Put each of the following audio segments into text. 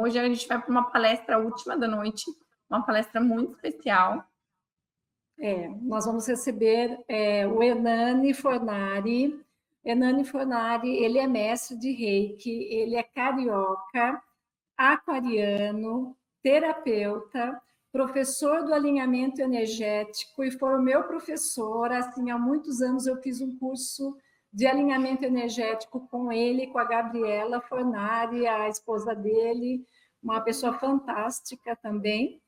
hoje a gente vai para uma palestra última da noite, uma palestra muito especial. Nós vamos receber o Hernani Fornari. Hernani Fornari, ele é mestre de Reiki, ele é carioca, aquariano, terapeuta, professor do alinhamento energético e foi o meu professor. Assim, há muitos anos eu fiz um curso de alinhamento energético com ele, com a Gabriela Fornari, a esposa dele, uma pessoa fantástica também.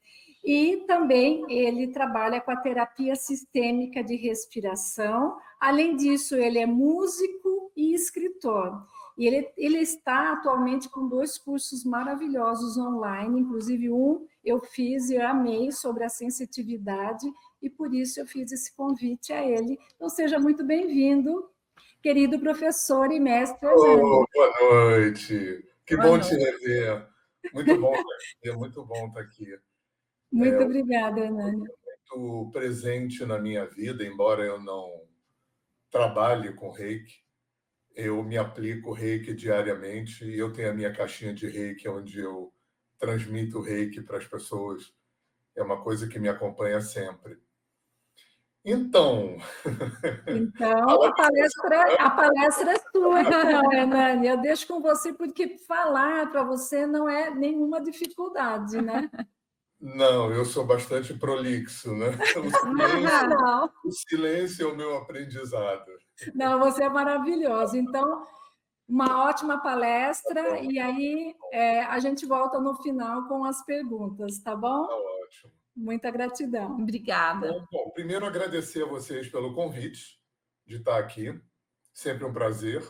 E também ele trabalha com a terapia sistêmica de respiração. Além disso, ele é músico e escritor. E ele está atualmente com 2 cursos maravilhosos online, inclusive um eu fiz e eu amei, sobre a sensitividade, e por isso eu fiz esse convite a ele. Então, seja muito bem-vindo, querido professor e mestre Hernani. Boa noite. Que Boa bom noite. te rever. Muito bom estar aqui, muito bom estar aqui. Muito obrigada, Hernani. Muito presente na minha vida, embora eu não trabalhe com Reiki, eu me aplico Reiki diariamente e eu tenho a minha caixinha de Reiki onde eu transmito Reiki para as pessoas. É uma coisa que me acompanha sempre. Então, a palestra é sua, então, Hernani. Eu deixo com você, porque falar para você não é nenhuma dificuldade, né? Não, eu sou bastante prolixo, né? O silêncio é o meu aprendizado. Não, você é maravilhoso. Então, uma ótima palestra, e aí a gente volta no final com as perguntas, tá bom? Tá ótimo. Muita gratidão. Obrigada. Bom, primeiro agradecer a vocês pelo convite de estar aqui. Sempre um prazer.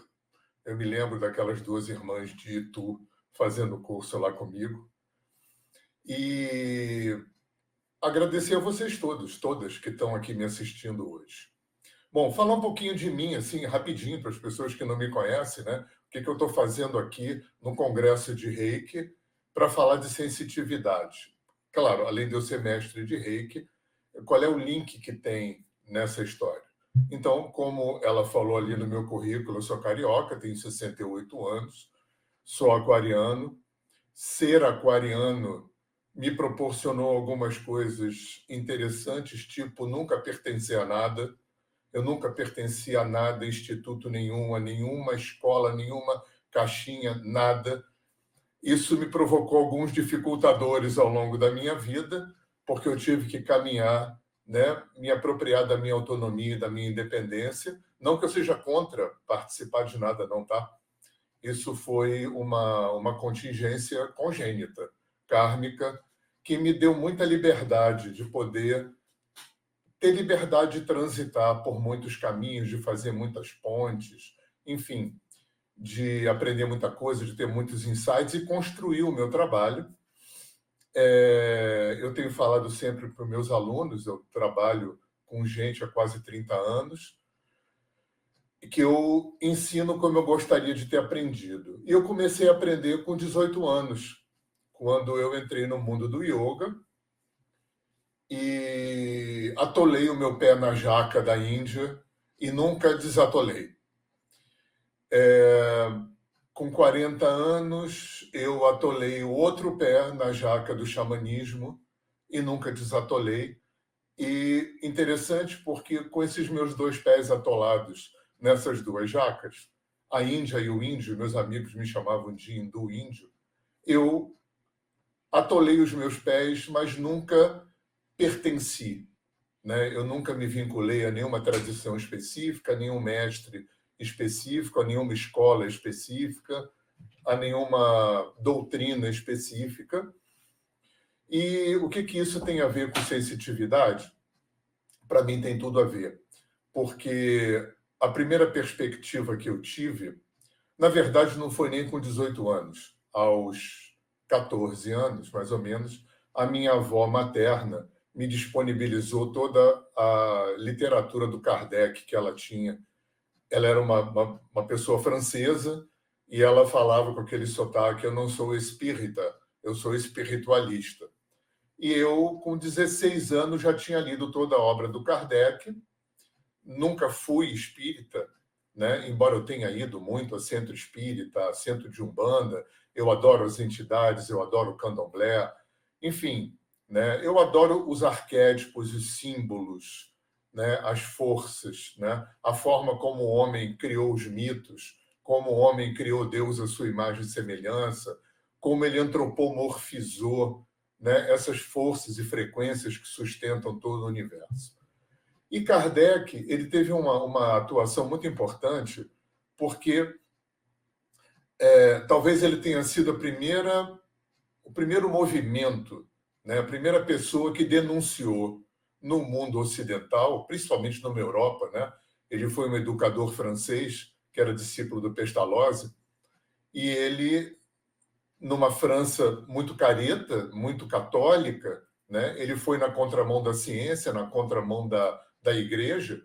Eu me lembro daquelas 2 irmãs de Itu fazendo curso lá comigo. E agradecer a vocês todas que estão aqui me assistindo hoje. Bom, falar um pouquinho de mim, assim, rapidinho, para as pessoas que não me conhecem, né? O que eu estou fazendo aqui no Congresso de Reiki para falar de sensitividade. Claro, além de eu ser mestre de Reiki, qual é o link que tem nessa história? Então, como ela falou ali no meu currículo, eu sou carioca, tenho 68 anos, sou aquariano. Ser aquariano me proporcionou algumas coisas interessantes, tipo nunca pertencer a nada. Eu nunca pertenci a nada, instituto nenhum, a nenhuma escola, nenhuma caixinha, nada. Isso me provocou alguns dificultadores ao longo da minha vida, porque eu tive que caminhar, né, me apropriar da minha autonomia e da minha independência. Não que eu seja contra participar de nada, não, tá? Isso foi uma contingência congênita, kármica, que me deu muita liberdade de poder ter liberdade de transitar por muitos caminhos, de fazer muitas pontes, enfim, de aprender muita coisa, de ter muitos insights e construir o meu trabalho. Eu tenho falado sempre para os meus alunos, eu trabalho com gente há quase 30 anos, que eu ensino como eu gostaria de ter aprendido. E eu comecei a aprender com 18 anos, quando eu entrei no mundo do yoga e atolei o meu pé na jaca da Índia e nunca desatolei. Com 40 anos, eu atolei o outro pé na jaca do xamanismo e nunca desatolei. E interessante porque com esses meus 2 pés atolados nessas 2 jacas, a Índia e o índio, meus amigos me chamavam de hindu índio, eu atolei os meus pés, mas nunca pertenci, né? Eu nunca me vinculei a nenhuma tradição específica, a nenhum mestre específico, a nenhuma escola específica, a nenhuma doutrina específica. E o que isso tem a ver com sensitividade? Para mim tem tudo a ver, porque a primeira perspectiva que eu tive, na verdade, não foi nem com 18 anos. Aos 14 anos, mais ou menos, a minha avó materna me disponibilizou toda a literatura do Kardec que ela tinha. Ela era uma pessoa francesa e ela falava com aquele sotaque: eu não sou espírita, eu sou espiritualista. E eu, com 16 anos, já tinha lido toda a obra do Kardec. Nunca fui espírita, né? Embora eu tenha ido muito a centro espírita, a centro de Umbanda, eu adoro as entidades, eu adoro o candomblé, enfim, né? Eu adoro os arquétipos, os símbolos, né? As forças, né? A forma como o homem criou os mitos, como o homem criou Deus à sua imagem e semelhança, como ele antropomorfizou, né? Essas forças e frequências que sustentam todo o universo. E Kardec ele teve uma atuação muito importante, porque talvez ele tenha sido o primeiro movimento, né? A primeira pessoa que denunciou no mundo ocidental, principalmente numa Europa, né? Ele foi um educador francês, que era discípulo do Pestalozzi, e ele, numa França muito careta, muito católica, né? Ele foi na contramão da ciência, na contramão da igreja,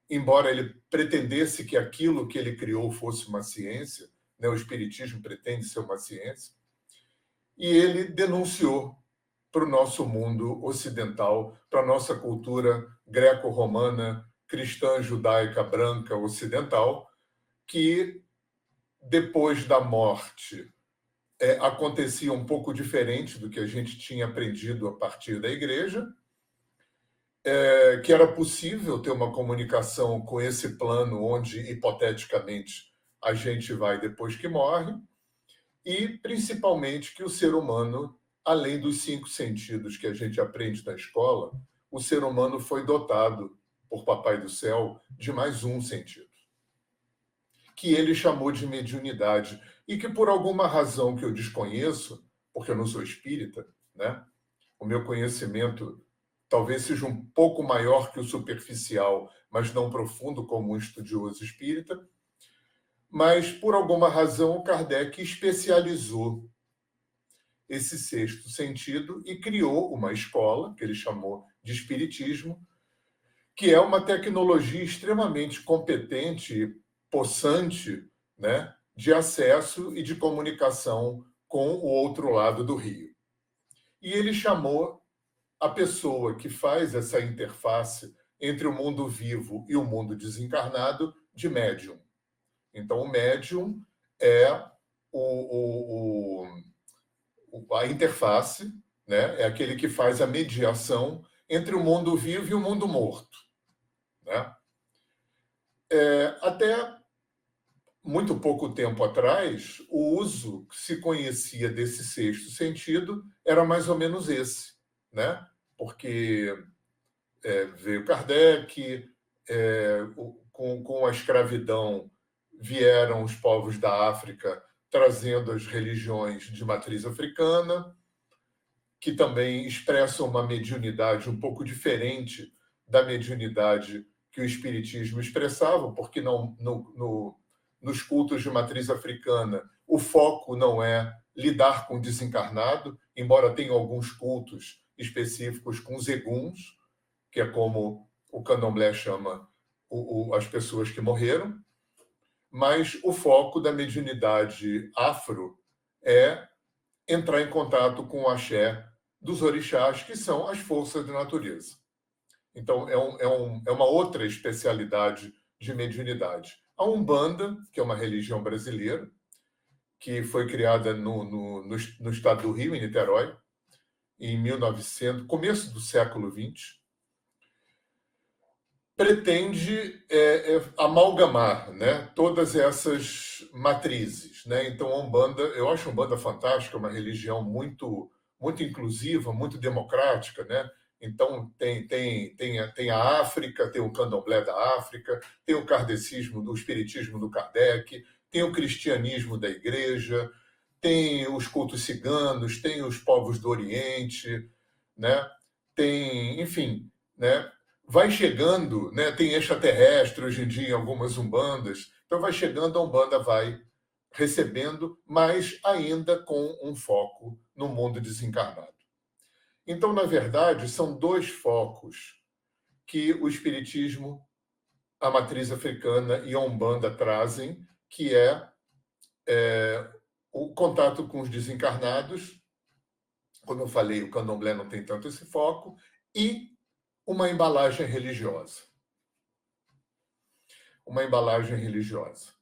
embora ele pretendesse que aquilo que ele criou fosse uma ciência, né? O espiritismo pretende ser uma ciência, e ele denunciou para o nosso mundo ocidental, para a nossa cultura greco-romana, cristã, judaica, branca, ocidental, que depois da morte acontecia um pouco diferente do que a gente tinha aprendido a partir da igreja, que era possível ter uma comunicação com esse plano onde, hipoteticamente, a gente vai depois que morre, e, principalmente, que o ser humano, além dos 5 sentidos que a gente aprende na escola, o ser humano foi dotado, por Papai do Céu, de mais um sentido, que ele chamou de mediunidade, e que, por alguma razão que eu desconheço, porque eu não sou espírita, né? O meu conhecimento talvez seja um pouco maior que o superficial, mas não profundo como um estudioso espírita, mas, por alguma razão, o Kardec especializou esse 6º sentido e criou uma escola, que ele chamou de espiritismo, que é uma tecnologia extremamente competente e possante, né, de acesso e de comunicação com o outro lado do rio. E ele chamou a pessoa que faz essa interface entre o mundo vivo e o mundo desencarnado de médium. Então, o médium é a interface, né? É aquele que faz a mediação entre o mundo vivo e o mundo morto, né? Até muito pouco tempo atrás, o uso que se conhecia desse 6º sentido era mais ou menos esse, né? Porque veio Kardec, com a escravidão vieram os povos da África trazendo as religiões de matriz africana, que também expressam uma mediunidade um pouco diferente da mediunidade que o espiritismo expressava, porque nos cultos de matriz africana o foco não é lidar com o desencarnado, embora tenha alguns cultos específicos com os eguns, que é como o candomblé chama as pessoas que morreram, mas o foco da mediunidade afro é entrar em contato com o axé dos orixás, que são as forças da natureza. Então, é uma outra especialidade de mediunidade. A Umbanda, que é uma religião brasileira, que foi criada no estado do Rio, em Niterói, em 1900, começo do século XX, pretende amalgamar, né, todas essas matrizes, né? Então, a Umbanda, eu acho a Umbanda fantástica, uma religião muito, muito inclusiva, muito democrática, né? Então, tem a África, tem o candomblé da África, tem o kardecismo, o espiritismo do Kardec, tem o cristianismo da igreja, tem os cultos ciganos, tem os povos do Oriente, né? Tem, enfim, né? Vai chegando, né? Tem extraterrestre hoje em dia em algumas umbandas, então vai chegando, a Umbanda vai recebendo, mas ainda com um foco no mundo desencarnado. Então, na verdade, são 2 focos que o espiritismo, a matriz africana e a Umbanda trazem, que é o contato com os desencarnados, como eu falei, o candomblé não tem tanto esse foco, e uma embalagem religiosa. Uma embalagem religiosa.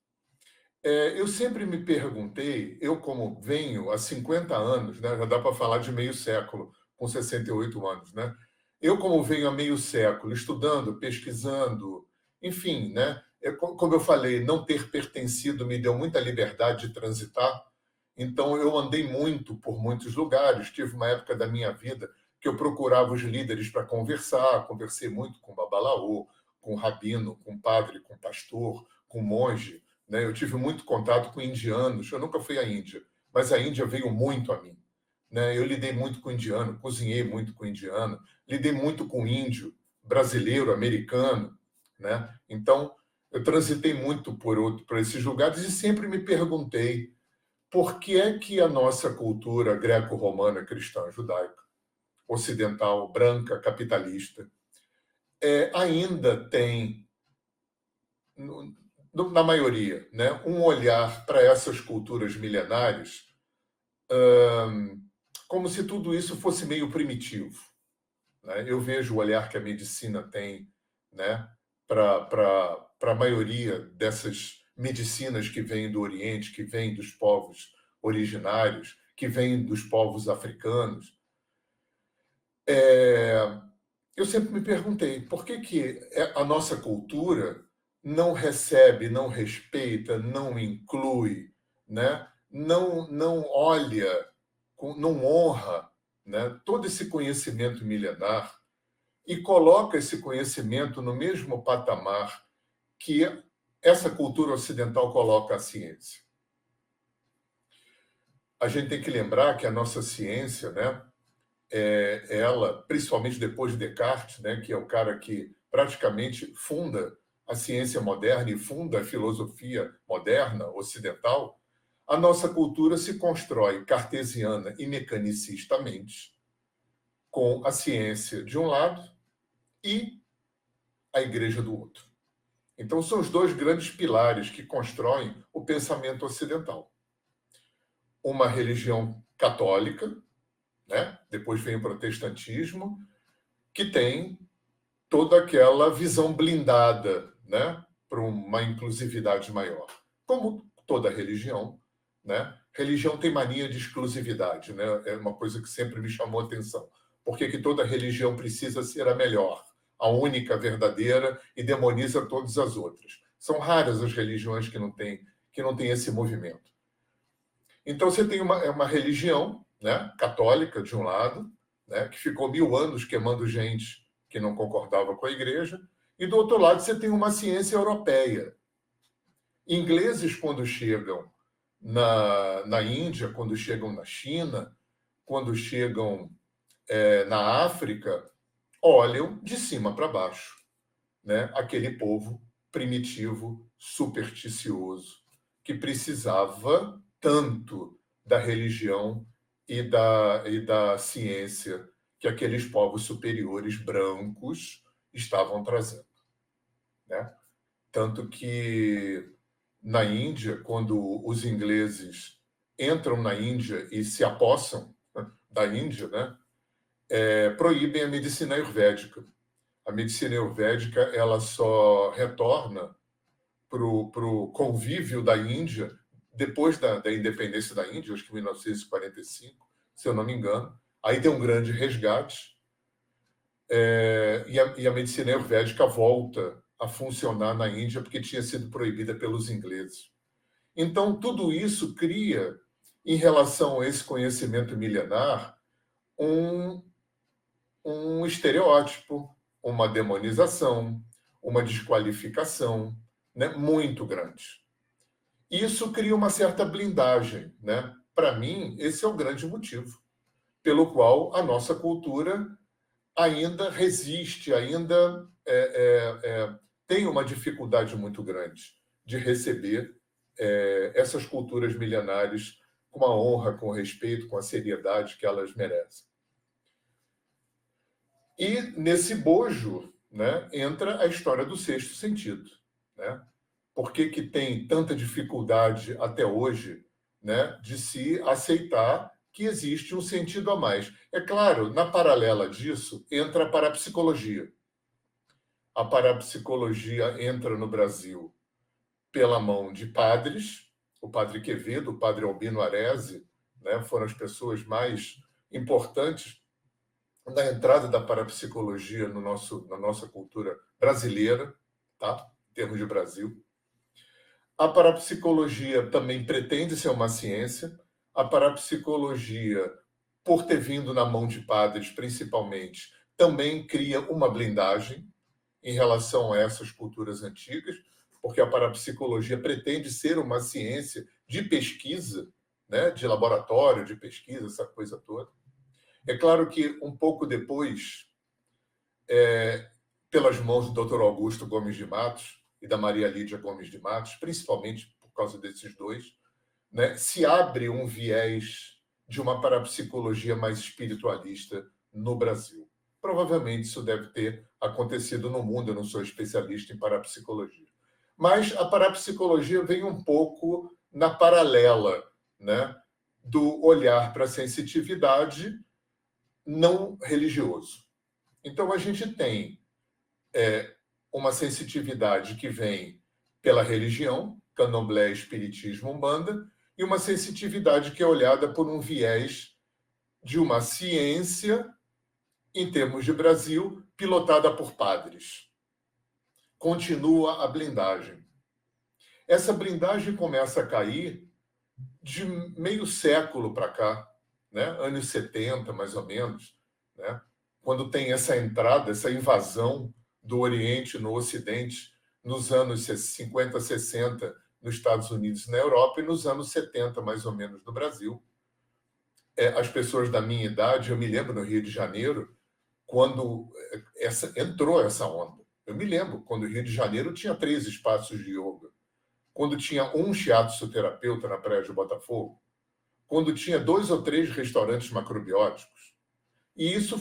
Eu sempre me perguntei, eu como venho há 50 anos, né, já dá para falar de meio século, com 68 anos, né? Eu como venho há meio século estudando, pesquisando, enfim, né? Como eu falei, não ter pertencido me deu muita liberdade de transitar, então eu andei muito por muitos lugares, tive uma época da minha vida que eu procurava os líderes para conversar, conversei muito com babalaô, com rabino, com padre, com pastor, com monge, né? Eu tive muito contato com indianos. Eu nunca fui à Índia, mas a Índia veio muito a mim, né? Eu lidei muito com indiano, cozinhei muito com indiano, lidei muito com índio, brasileiro, americano, né? Então, eu transitei muito por esses lugares e sempre me perguntei por que é que a nossa cultura greco-romana, cristã, judaica, ocidental, branca, capitalista, ainda tem na maioria, né, um olhar para essas culturas milenares como se tudo isso fosse meio primitivo, né? Eu vejo o olhar que a medicina tem, né, para a maioria dessas medicinas que vêm do Oriente, que vêm dos povos originários, que vêm dos povos africanos. Eu sempre me perguntei por que a nossa cultura não recebe, não respeita, não inclui, né? Não olha, não honra, né? Todo esse conhecimento milenar e coloca esse conhecimento no mesmo patamar que essa cultura ocidental coloca a ciência. A gente tem que lembrar que a nossa ciência, né? Ela, principalmente depois de Descartes, né, que é o cara que praticamente funda a ciência moderna e funda a filosofia moderna ocidental, a nossa cultura se constrói cartesiana e mecanicistamente com a ciência de um lado e a igreja do outro. Então, são os dois grandes pilares que constroem o pensamento ocidental. Uma religião católica, né? Depois vem o protestantismo, que tem toda aquela visão blindada, né, para uma inclusividade maior. Como toda religião, né? Religião tem mania de exclusividade, né? É uma coisa que sempre me chamou a atenção. Por que toda religião precisa ser a melhor, a única verdadeira e demoniza todas as outras? São raras as religiões que não têm esse movimento. Então, você tem uma religião, né, católica, de um lado, né, que ficou 1000 anos queimando gente que não concordava com a igreja, e do outro lado você tem uma ciência europeia. Ingleses, quando chegam na Índia, quando chegam na China, quando chegam na África, olham de cima para baixo, né, aquele povo primitivo, supersticioso, que precisava tanto da religião e da ciência que aqueles povos superiores brancos estavam trazendo, né? Tanto que na Índia, quando os ingleses entram na Índia e se apossam da Índia, né, proíbem a medicina ayurvédica. A medicina ayurvédica ela só retorna para o convívio da Índia depois da independência da Índia, acho que em 1945, se eu não me engano. Aí tem um grande resgate e a medicina ayurvédica volta a funcionar na Índia porque tinha sido proibida pelos ingleses. Então, tudo isso cria, em relação a esse conhecimento milenar, um estereótipo, uma demonização, uma desqualificação, né, muito grande. Isso cria uma certa blindagem, né? Para mim, esse é o grande motivo pelo qual a nossa cultura ainda resiste, ainda tem uma dificuldade muito grande de receber essas culturas milenares com a honra, com o respeito, com a seriedade que elas merecem. E nesse bojo, né, entra a história do sexto sentido, né? Por que tem tanta dificuldade até hoje, né, de se aceitar que existe um sentido a mais? É claro, na paralela disso, entra a parapsicologia. A parapsicologia entra no Brasil pela mão de padres, o padre Quevedo, o padre Albino Arese, né, foram as pessoas mais importantes na entrada da parapsicologia na nossa cultura brasileira, tá? Em termos de Brasil. A parapsicologia também pretende ser uma ciência. A parapsicologia, por ter vindo na mão de padres, principalmente, também cria uma blindagem em relação a essas culturas antigas, porque a parapsicologia pretende ser uma ciência de pesquisa, né, de laboratório, de pesquisa, essa coisa toda. É claro que, um pouco depois, pelas mãos do Dr. Augusto Gomes de Matos e da Maria Lídia Gomes de Matos, principalmente por causa desses dois, né, se abre um viés de uma parapsicologia mais espiritualista no Brasil. Provavelmente isso deve ter acontecido no mundo, eu não sou especialista em parapsicologia. Mas a parapsicologia vem um pouco na paralela, né, do olhar para a sensitividade não religioso. Então, a gente tem uma sensitividade que vem pela religião, candomblé, espiritismo, umbanda, e uma sensitividade que é olhada por um viés de uma ciência, em termos de Brasil, pilotada por padres. Continua a blindagem. Essa blindagem começa a cair de meio século para cá, né? Anos 70, mais ou menos, né? Quando tem essa entrada, essa invasão do Oriente no Ocidente, nos anos 50, 60, nos Estados Unidos e na Europa, e nos anos 70, mais ou menos, no Brasil. As pessoas da minha idade, eu me lembro no Rio de Janeiro, quando entrou essa onda. Eu me lembro, quando o Rio de Janeiro tinha 3 espaços de yoga, quando tinha um shiatsu-terapeuta na Praia de Botafogo, quando tinha 2 ou 3 restaurantes macrobióticos. E isso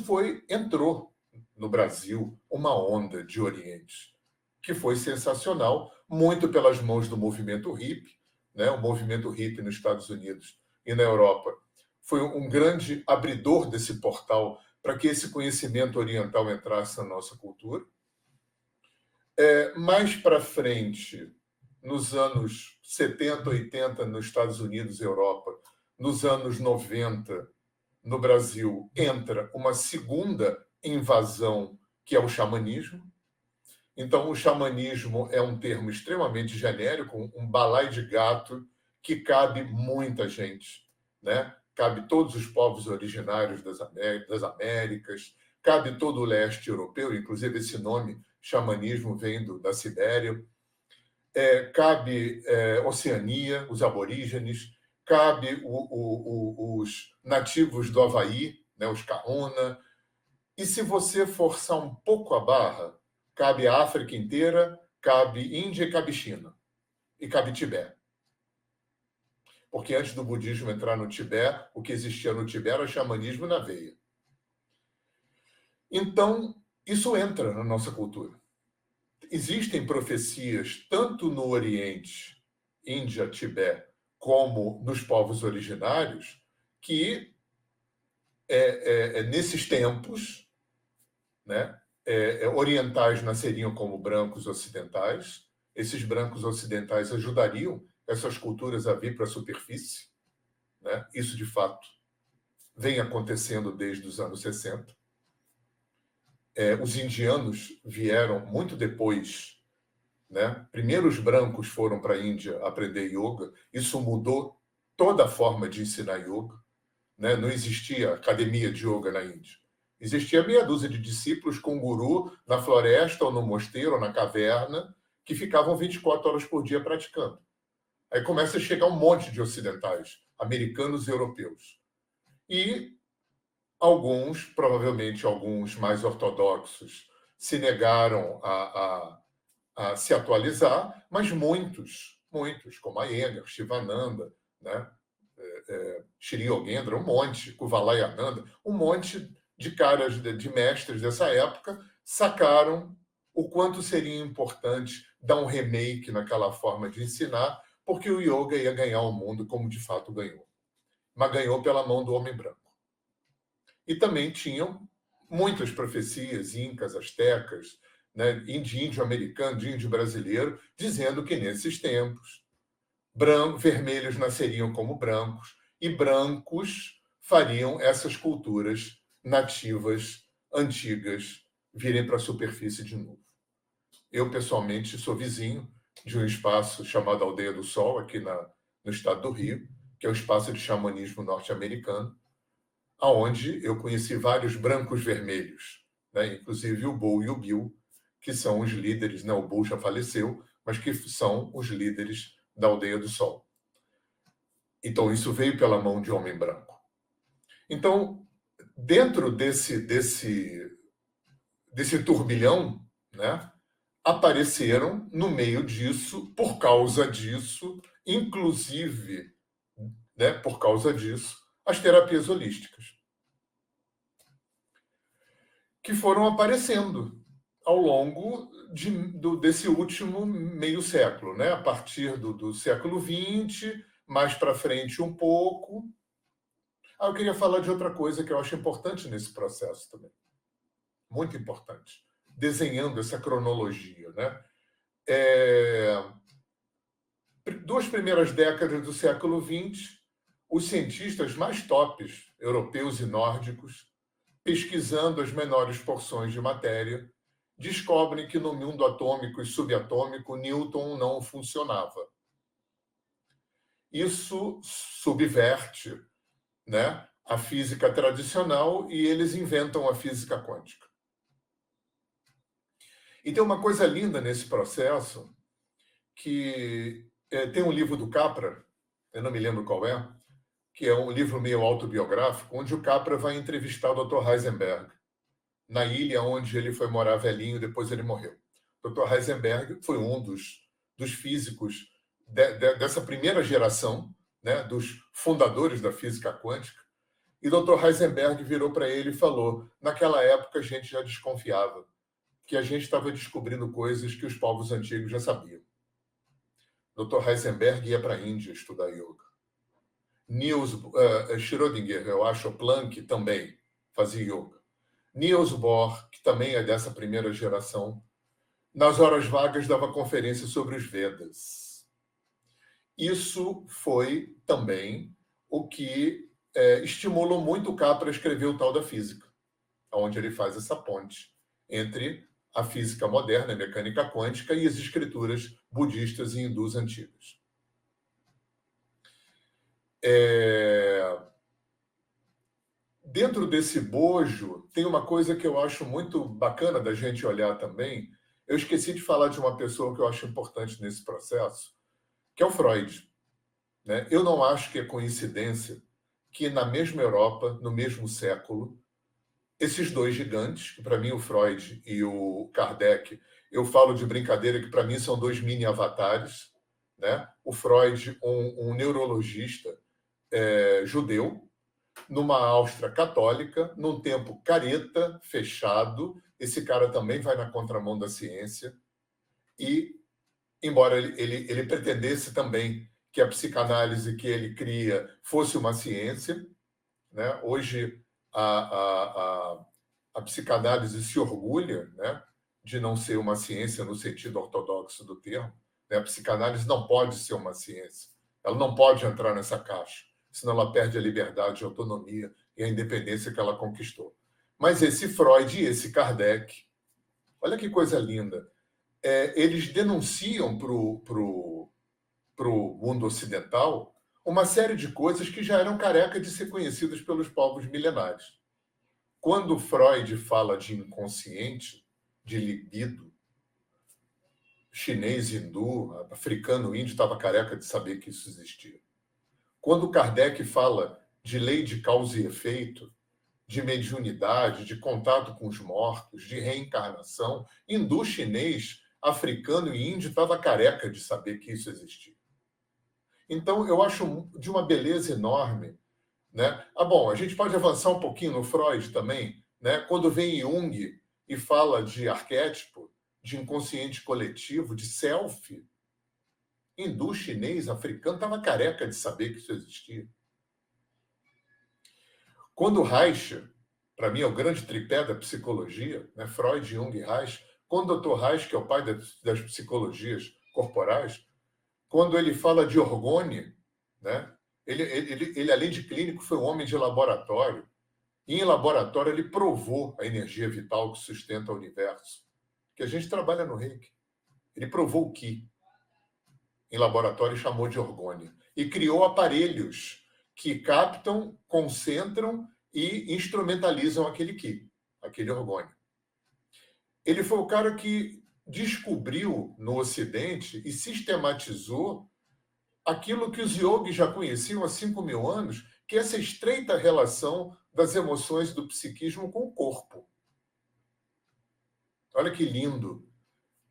entrou no Brasil uma onda de Oriente, que foi sensacional, muito pelas mãos do movimento hippie, né? O movimento hippie nos Estados Unidos e na Europa foi um grande abridor desse portal para que esse conhecimento oriental entrasse na nossa cultura. Mais para frente, nos anos 70, 80, nos Estados Unidos e Europa, nos anos 90, no Brasil, entra uma segunda invasão, que é o xamanismo. Então, o xamanismo é um termo extremamente genérico, um balaio de gato que cabe muita gente, né? Cabe todos os povos originários das Américas, cabe todo o leste europeu, inclusive esse nome, xamanismo, vem da Sibéria, cabe Oceania, os aborígenes, cabe os nativos do Havaí, né, os Kahuna, e se você forçar um pouco a barra, cabe a África inteira, cabe Índia e cabe China, e cabe Tibete. Porque antes do budismo entrar no Tibete, o que existia no Tibete era xamanismo na veia. Então, isso entra na nossa cultura. Existem profecias, tanto no Oriente, Índia, Tibete, como nos povos originários, que nesses tempos, né, orientais nasceriam como brancos ocidentais. Esses brancos ocidentais ajudariam essas culturas a vir para a superfície, né? Isso, de fato, vem acontecendo desde os anos 60. Os indianos vieram muito depois, né? Primeiro os brancos foram para a Índia aprender yoga. Isso mudou toda a forma de ensinar yoga, né? Não existia academia de yoga na Índia. Existia meia dúzia de discípulos com um guru na floresta ou no mosteiro ou na caverna que ficavam 24 horas por dia praticando. Aí começa a chegar um monte de ocidentais, americanos e europeus. E alguns, provavelmente alguns mais ortodoxos, se negaram a se atualizar, mas muitos, como Iyengar, Shivananda, né? Shri Yogendra, um monte, Kuvalayananda, um monte de caras, de mestres dessa época, sacaram o quanto seria importante dar um remake naquela forma de ensinar, porque o yoga ia ganhar o mundo como de fato ganhou. Mas ganhou pela mão do homem branco. E também tinham muitas profecias incas, astecas, né, de índio americano, de índio brasileiro, dizendo que nesses tempos vermelhos nasceriam como brancos, e brancos fariam essas culturas nativas, antigas, virem para a superfície de novo. Eu, pessoalmente, sou vizinho de um espaço chamado Aldeia do Sol, aqui no estado do Rio, que é o espaço de xamanismo norte-americano, onde eu conheci vários brancos vermelhos, né? Inclusive o Bo e o Bill, que são os líderes, né? O Bo já faleceu, mas que são os líderes da Aldeia do Sol. Então, isso veio pela mão de homem branco. Então, dentro desse turbilhão, né, apareceram, no meio disso, por causa disso, inclusive, né, por causa disso, as terapias holísticas, que foram aparecendo ao longo desse último meio século, né? A partir do século XX, mais para frente um pouco. Eu queria falar de outra coisa que eu acho importante nesse processo também. Muito importante. Desenhando essa cronologia, né? Duas primeiras décadas do século XX, os cientistas mais tops, europeus e nórdicos, pesquisando as menores porções de matéria, descobrem que no mundo atômico e subatômico Newton não funcionava. Isso subverte, né, a física tradicional e eles inventam a física quântica. E tem uma coisa linda nesse processo, que tem um livro do Capra, eu não me lembro qual é, que é um livro meio autobiográfico, onde o Capra vai entrevistar o Dr. Heisenberg, na ilha onde ele foi morar velhinho, depois ele morreu. O Dr. Heisenberg foi um dos físicos dessa primeira geração, né, dos fundadores da física quântica, e o Dr. Heisenberg virou para ele e falou: naquela época a gente já desconfiava que a gente estava descobrindo coisas que os povos antigos já sabiam. O Dr. Heisenberg ia para a Índia estudar yoga. Niels Schrödinger, eu acho, Planck também fazia yoga. Niels Bohr, que também é dessa primeira geração, nas horas vagas dava conferência sobre os Vedas. Isso foi também o que estimulou muito o Capra a escrever o tal da física, onde ele faz essa ponte entre a física moderna, a mecânica quântica, e as escrituras budistas e hindus antigas. Dentro desse bojo, tem uma coisa que eu acho muito bacana da gente olhar também. Eu esqueci de falar de uma pessoa que eu acho importante nesse processo, que é o Freud, né? Eu não acho que é coincidência que na mesma Europa, no mesmo século, esses dois gigantes, que para mim o Freud e o Kardec, eu falo de brincadeira que para mim são dois mini avatares, né? O Freud, um neurologista judeu, numa Áustria católica, num tempo careta, fechado. Esse cara também vai na contramão da ciência. E, embora ele pretendesse também que a psicanálise que ele cria fosse uma ciência, né? Hoje a psicanálise se orgulha, né, de não ser uma ciência no sentido ortodoxo do termo. Né? A psicanálise não pode ser uma ciência. Ela não pode entrar nessa caixa, senão ela perde a liberdade, a autonomia e a independência que ela conquistou. Mas esse Freud e esse Kardec, olha que coisa linda, eles denunciam para o mundo ocidental uma série de coisas que já eram careca de ser conhecidas pelos povos milenares. Quando Freud fala de inconsciente, de libido, chinês, hindu, africano, índio estava careca de saber que isso existia. Quando Kardec fala de lei de causa e efeito, de mediunidade, de contato com os mortos, de reencarnação, hindu, chinês, africano e índio estava careca de saber que isso existia. Então, eu acho de uma beleza enorme, né? Bom, a gente pode avançar um pouquinho no Freud também, né? Quando vem Jung e fala de arquétipo, de inconsciente coletivo, de self, hindu, chinês, africano, estava careca de saber que isso existia. Quando Reich, para mim é o grande tripé da psicologia, né? Freud, Jung e Reich, quando o Dr. Reich, que é o pai das psicologias corporais, quando ele fala de Orgone, né? Ele, além de clínico, foi um homem de laboratório. E em laboratório, ele provou a energia vital que sustenta o universo. Que a gente trabalha no Reiki. Ele provou o Ki. Em laboratório, chamou de Orgone. E criou aparelhos que captam, concentram e instrumentalizam aquele Ki, aquele Orgone. Ele foi o cara que descobriu no Ocidente e sistematizou aquilo que os yogis já conheciam há 5.000 anos, que é essa estreita relação das emoções do psiquismo com o corpo. Olha que lindo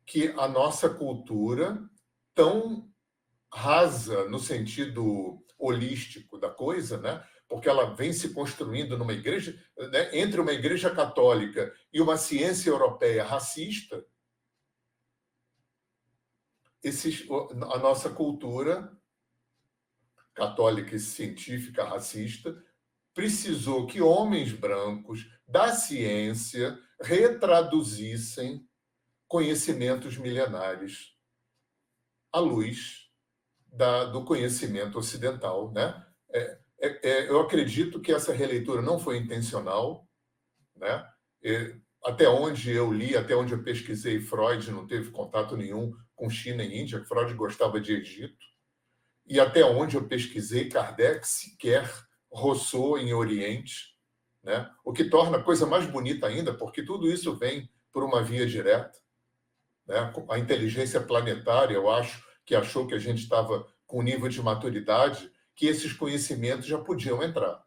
que a nossa cultura, tão rasa no sentido holístico da coisa, né? Porque ela vem se construindo numa igreja, né? Entre uma igreja católica e uma ciência europeia racista, a nossa cultura católica e científica racista precisou que homens brancos da ciência retraduzissem conhecimentos milenares à luz do conhecimento ocidental, né? Eu acredito que essa releitura não foi intencional, né? Até onde eu li, até onde eu pesquisei, Freud não teve contato nenhum com China e Índia. Freud gostava de Egito. E até onde eu pesquisei, Kardec sequer roçou em Oriente, né? O que torna a coisa mais bonita ainda, porque tudo isso vem por uma via direta, né? A inteligência planetária, eu acho, que achou que a gente estava com um nível de maturidade que esses conhecimentos já podiam entrar.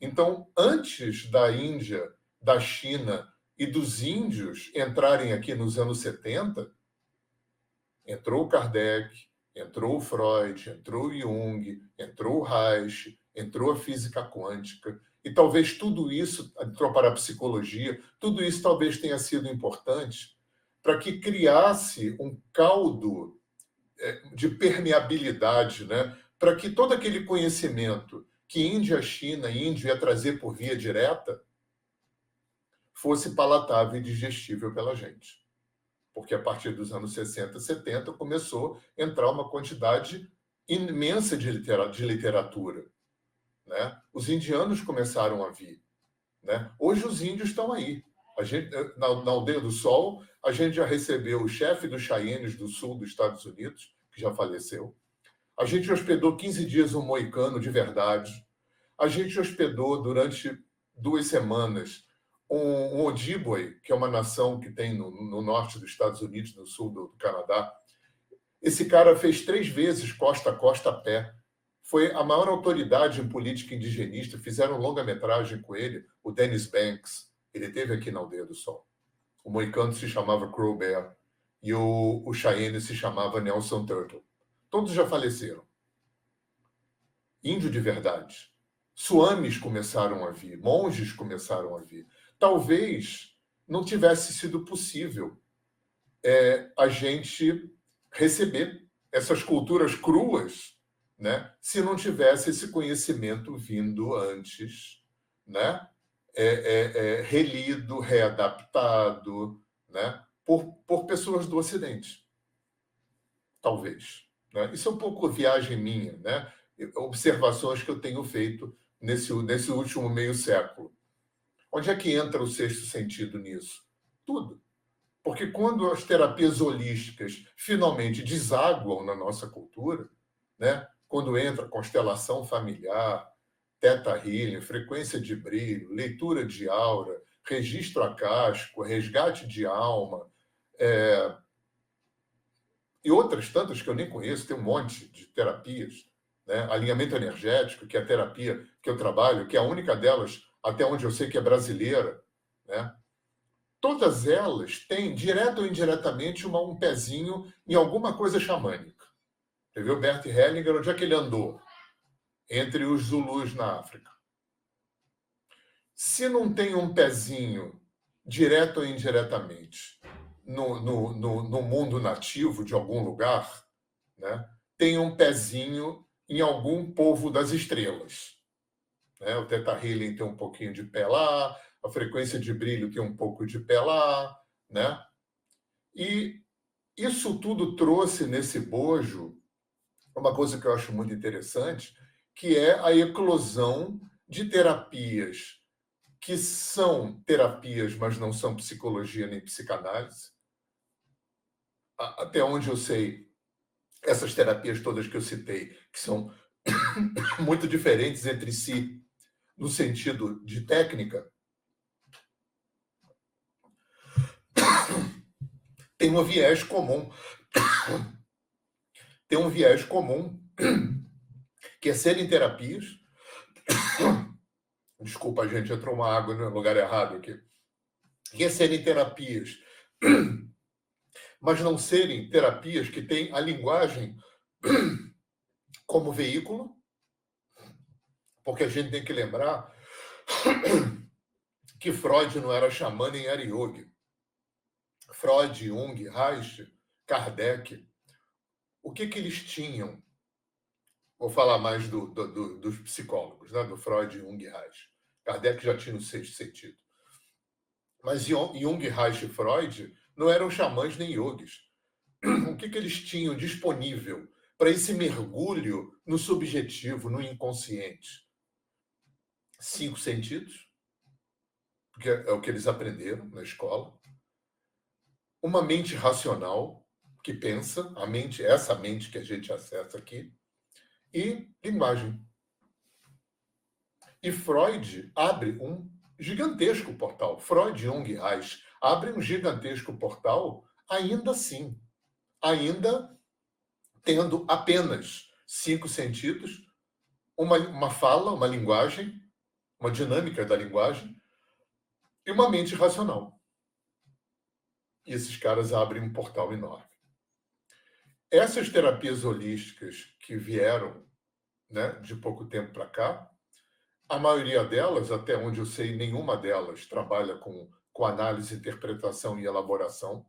Então, antes da Índia, da China e dos índios entrarem aqui nos anos 70, entrou o Kardec, entrou o Freud, entrou o Jung, entrou o Reich, entrou a física quântica, e talvez tudo isso, entrou para a psicologia, tudo isso talvez tenha sido importante para que criasse um caldo de permeabilidade, né? Para que todo aquele conhecimento que Índia, China e Índio ia trazer por via direta fosse palatável e digestível pela gente. Porque a partir dos anos 60, 70, começou a entrar uma quantidade imensa de literatura, né? Os indianos começaram a vir, né? Hoje os índios estão aí. A gente, na Aldeia do Sol, a gente já recebeu o chefe dos Cheyennes do sul dos Estados Unidos, que já faleceu. A gente hospedou 15 dias um moicano de verdade. A gente hospedou durante 2 semanas um Ojibwe, que é uma nação que tem no norte dos Estados Unidos, no sul do Canadá. Esse cara fez 3 vezes costa a costa a pé. Foi a maior autoridade em política indigenista. Fizeram longa-metragem com ele, o Dennis Banks. Ele esteve aqui na Aldeia do Sol. O moicano se chamava Crow Bear e o Cheyenne se chamava Nelson Turtle. Todos já faleceram. Índio de verdade. Suamis começaram a vir, monges começaram a vir. Talvez não tivesse sido possível a gente receber essas culturas cruas, né, se não tivesse esse conhecimento vindo antes, né, relido, readaptado, né, por pessoas do Ocidente. Talvez. Né? Isso é um pouco viagem minha, né? Observações que eu tenho feito nesse último meio século. Onde é que entra o sexto sentido nisso? Tudo. Porque quando as terapias holísticas finalmente desaguam na nossa cultura, né? Quando entra constelação familiar, teta healing, frequência de brilho, leitura de aura, registro acástico, resgate de alma, e outras tantas que eu nem conheço, tem um monte de terapias, né? Alinhamento energético, que é a terapia que eu trabalho, que é a única delas, até onde eu sei que é brasileira, né? Todas elas têm, direto ou indiretamente, um pezinho em alguma coisa xamânica. Você viu o Bert Hellinger, onde é que ele andou? Entre os Zulus na África. Se não tem um pezinho, direto ou indiretamente, no mundo nativo de algum lugar, né, tem um pezinho em algum povo das estrelas. Né? O Theta Healing tem um pouquinho de pé lá, a frequência de brilho tem um pouco de pé lá, né? E isso tudo trouxe nesse bojo uma coisa que eu acho muito interessante, que é a eclosão de terapias que são terapias, mas não são psicologia nem psicanálise. Até onde eu sei, essas terapias todas que eu citei, que são muito diferentes entre si, no sentido de técnica, tem um viés comum. Tem um viés comum, que é serem terapias. Desculpa, gente, entrou uma água no lugar errado aqui. Que é serem terapias, mas não serem terapias que têm a linguagem como veículo, porque a gente tem que lembrar que Freud não era xamã nem era yogi. Freud, Jung, Reich, Kardec, o que eles tinham? Vou falar mais dos psicólogos, né? Do Freud, Jung e Reich. Kardec já tinha o sexto sentido. Mas Jung, Reich e Freud não eram xamãs nem yogis. O que eles tinham disponível para esse mergulho no subjetivo, no inconsciente? 5 sentidos, porque é o que eles aprenderam na escola. Uma mente racional, que pensa, a mente, essa mente que a gente acessa aqui, e linguagem. E Freud abre um gigantesco portal. Freud, Jung e Reich abrem um gigantesco portal, ainda assim, ainda tendo apenas 5 sentidos, uma fala, uma linguagem, uma dinâmica da linguagem e uma mente racional. E esses caras abrem um portal enorme. Essas terapias holísticas que vieram, né, de pouco tempo para cá, a maioria delas, até onde eu sei, nenhuma delas trabalha com análise, interpretação e elaboração,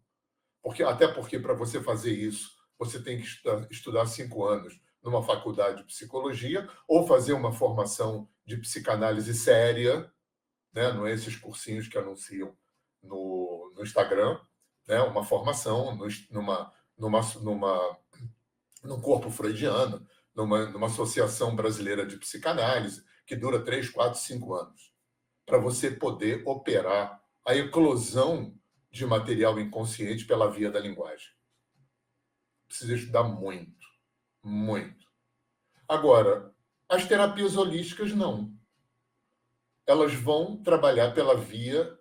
até porque para você fazer isso, você tem que estudar 5 anos numa faculdade de psicologia ou fazer uma formação de psicanálise séria, né, não é esses cursinhos que anunciam no Instagram, né, uma formação num corpo freudiano, numa associação brasileira de psicanálise, que dura 3, 4, 5 anos, para você poder operar a eclosão de material inconsciente pela via da linguagem. Precisa estudar muito, muito. Agora, as terapias holísticas não. Elas vão trabalhar pela via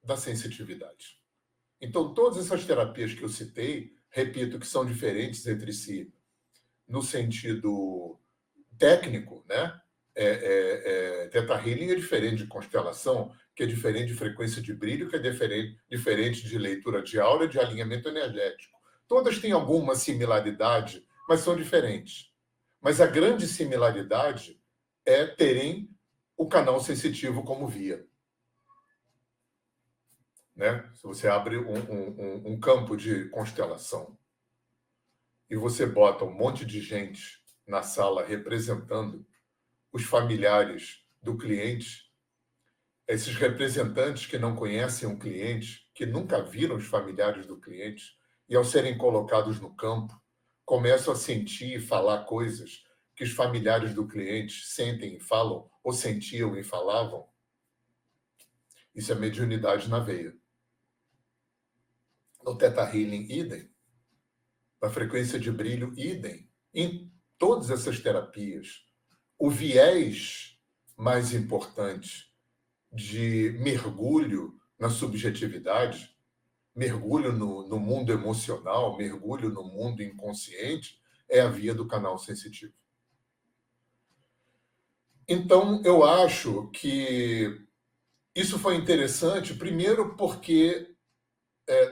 da sensitividade. Então, todas essas terapias que eu citei, repito, que são diferentes entre si no sentido técnico, né? Theta Healing é diferente de constelação, que é diferente de frequência de brilho, que é diferente de leitura de aura, de alinhamento energético. Todas têm alguma similaridade, mas são diferentes. Mas a grande similaridade é terem o canal sensitivo como via. Né? Se você abre um campo de constelação e você bota um monte de gente na sala representando os familiares do cliente, esses representantes que não conhecem o cliente, que nunca viram os familiares do cliente, e ao serem colocados no campo, começam a sentir e falar coisas que os familiares do cliente sentem e falam, ou sentiam e falavam. Isso é mediunidade na veia. No Theta Healing, idem. Na frequência de brilho, idem. Em todas essas terapias, o viés mais importante de mergulho na subjetividade, mergulho no mundo emocional, mergulho no mundo inconsciente, é a via do canal sensitivo. Então, eu acho que isso foi interessante, primeiro porque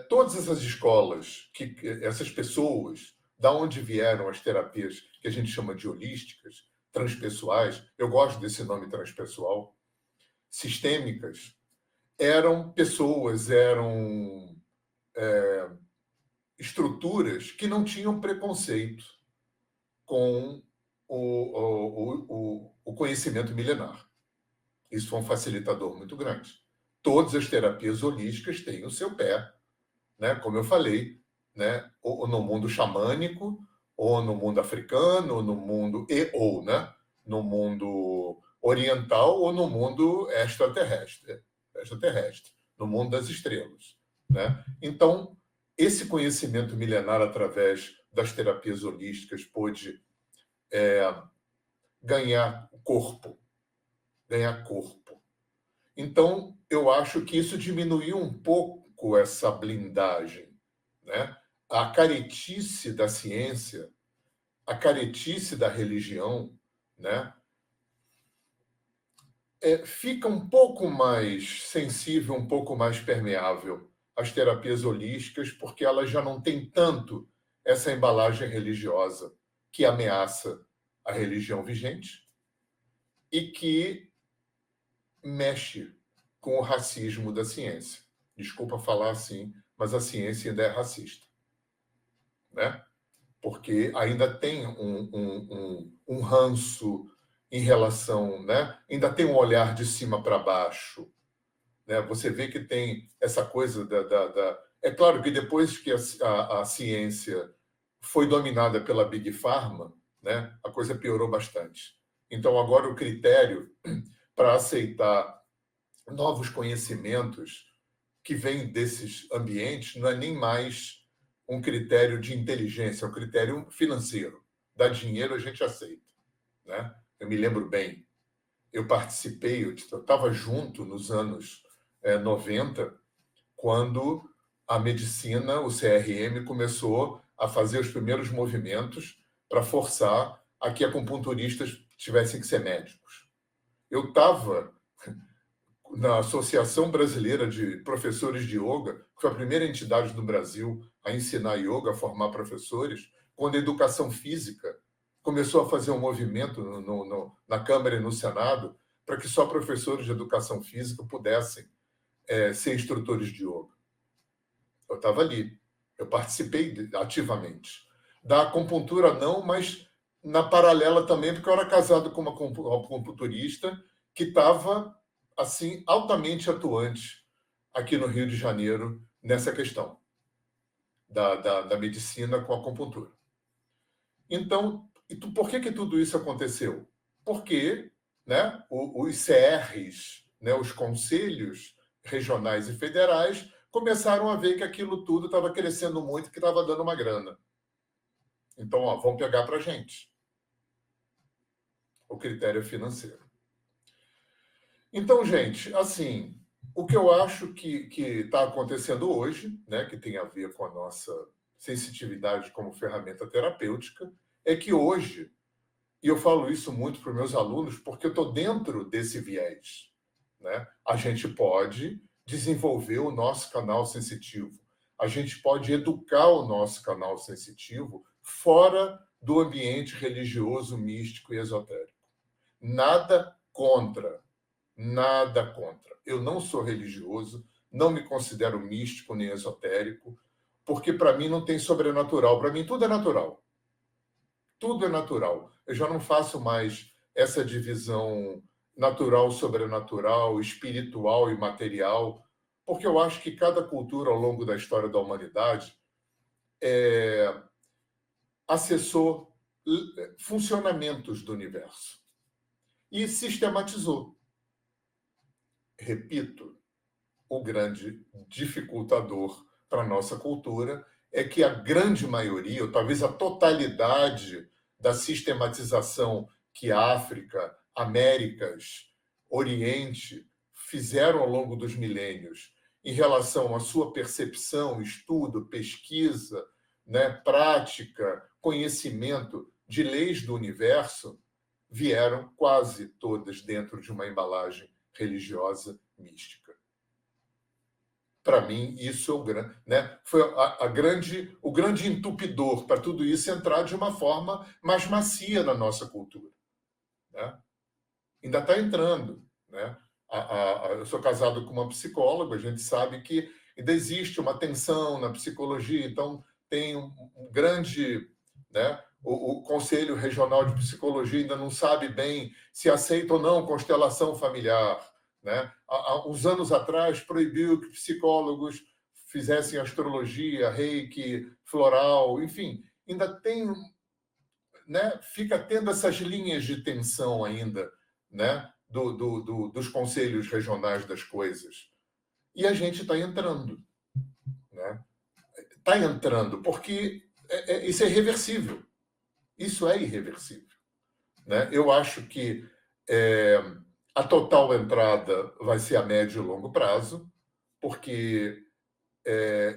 todas essas escolas, essas pessoas, da onde vieram as terapias que a gente chama de holísticas, transpessoais, eu gosto desse nome transpessoal, sistêmicas, eram pessoas, eram estruturas que não tinham preconceito com o conhecimento milenar. Isso foi um facilitador muito grande. Todas as terapias holísticas têm o seu pé, né? Como eu falei, né? No mundo xamânico, ou no mundo africano, no mundo né? No mundo oriental ou no mundo extraterrestre, no mundo das estrelas, né? Então, esse conhecimento milenar através das terapias holísticas pôde ganhar corpo. Então, eu acho que isso diminuiu um pouco essa blindagem, né? A caretice da ciência, a caretice da religião, né? Fica um pouco mais sensível, um pouco mais permeável às terapias holísticas, porque elas já não têm tanto essa embalagem religiosa que ameaça a religião vigente e que mexe com o racismo da ciência. Desculpa falar assim, mas a ciência ainda é racista, né? Porque ainda tem um ranço em relação, né? Ainda tem um olhar de cima para baixo, né? Você vê que tem essa coisa É claro que depois que a ciência foi dominada pela Big Pharma, né? A coisa piorou bastante. Então, agora o critério para aceitar novos conhecimentos que vêm desses ambientes não é nem mais um critério de inteligência, é um critério financeiro. Dá dinheiro, a gente aceita, né? Eu me lembro bem, eu participei, eu estava junto nos anos 90, quando a medicina, o CRM, começou a fazer os primeiros movimentos para forçar a que acupunturistas tivessem que ser médicos. Eu estava na Associação Brasileira de Professores de Yoga, que foi a primeira entidade do Brasil a ensinar yoga, a formar professores, quando a educação física começou a fazer um movimento na Câmara e no Senado para que só professores de educação física pudessem ser instrutores de yoga. Eu estava ali, eu participei ativamente. Da acupuntura não, mas na paralela também, porque eu era casado com uma acupunturista que estava assim, altamente atuante aqui no Rio de Janeiro nessa questão da medicina com a acupuntura. Então, por que tudo isso aconteceu? Porque, né, os CRs, né, os conselhos regionais e federais, começaram a ver que aquilo tudo estava crescendo muito, que estava dando uma grana. Então, vão pegar para a gente. O critério financeiro. Então, gente, assim, o que eu acho que está acontecendo hoje, né, que tem a ver com a nossa sensitividade como ferramenta terapêutica, é que hoje, e eu falo isso muito para os meus alunos, porque eu estou dentro desse viés, né? A gente pode desenvolver o nosso canal sensitivo, a gente pode educar o nosso canal sensitivo fora do ambiente religioso, místico e esotérico. Nada contra. Eu não sou religioso, não me considero místico nem esotérico, porque para mim não tem sobrenatural. Para mim tudo é natural. Tudo é natural. Eu já não faço mais essa divisão natural, sobrenatural, espiritual e material, porque eu acho que cada cultura ao longo da história da humanidade acessou funcionamentos do universo e sistematizou. Repito, o grande dificultador para a nossa cultura é que a grande maioria, ou talvez a totalidade da sistematização que África, Américas, Oriente fizeram ao longo dos milênios em relação à sua percepção, estudo, pesquisa, né, prática, conhecimento de leis do universo, vieram quase todas dentro de uma embalagem religiosa mística. Para mim, isso é o grande, né? Foi o grande entupidor para tudo isso entrar de uma forma mais macia na nossa cultura, né? Ainda está entrando, né? Eu sou casado com uma psicóloga, a gente sabe que ainda existe uma tensão na psicologia, então tem um grande, né? O Conselho Regional de Psicologia ainda não sabe bem se aceita ou não constelação familiar, né? Há uns anos atrás proibiu que psicólogos fizessem astrologia, reiki, floral, enfim, ainda tem né, fica tendo essas linhas de tensão ainda, né, dos conselhos regionais das coisas. E a gente está entrando. Né? Está entrando, porque isso é irreversível. Isso é irreversível. Né? Eu acho que a total entrada vai ser a médio e longo prazo, porque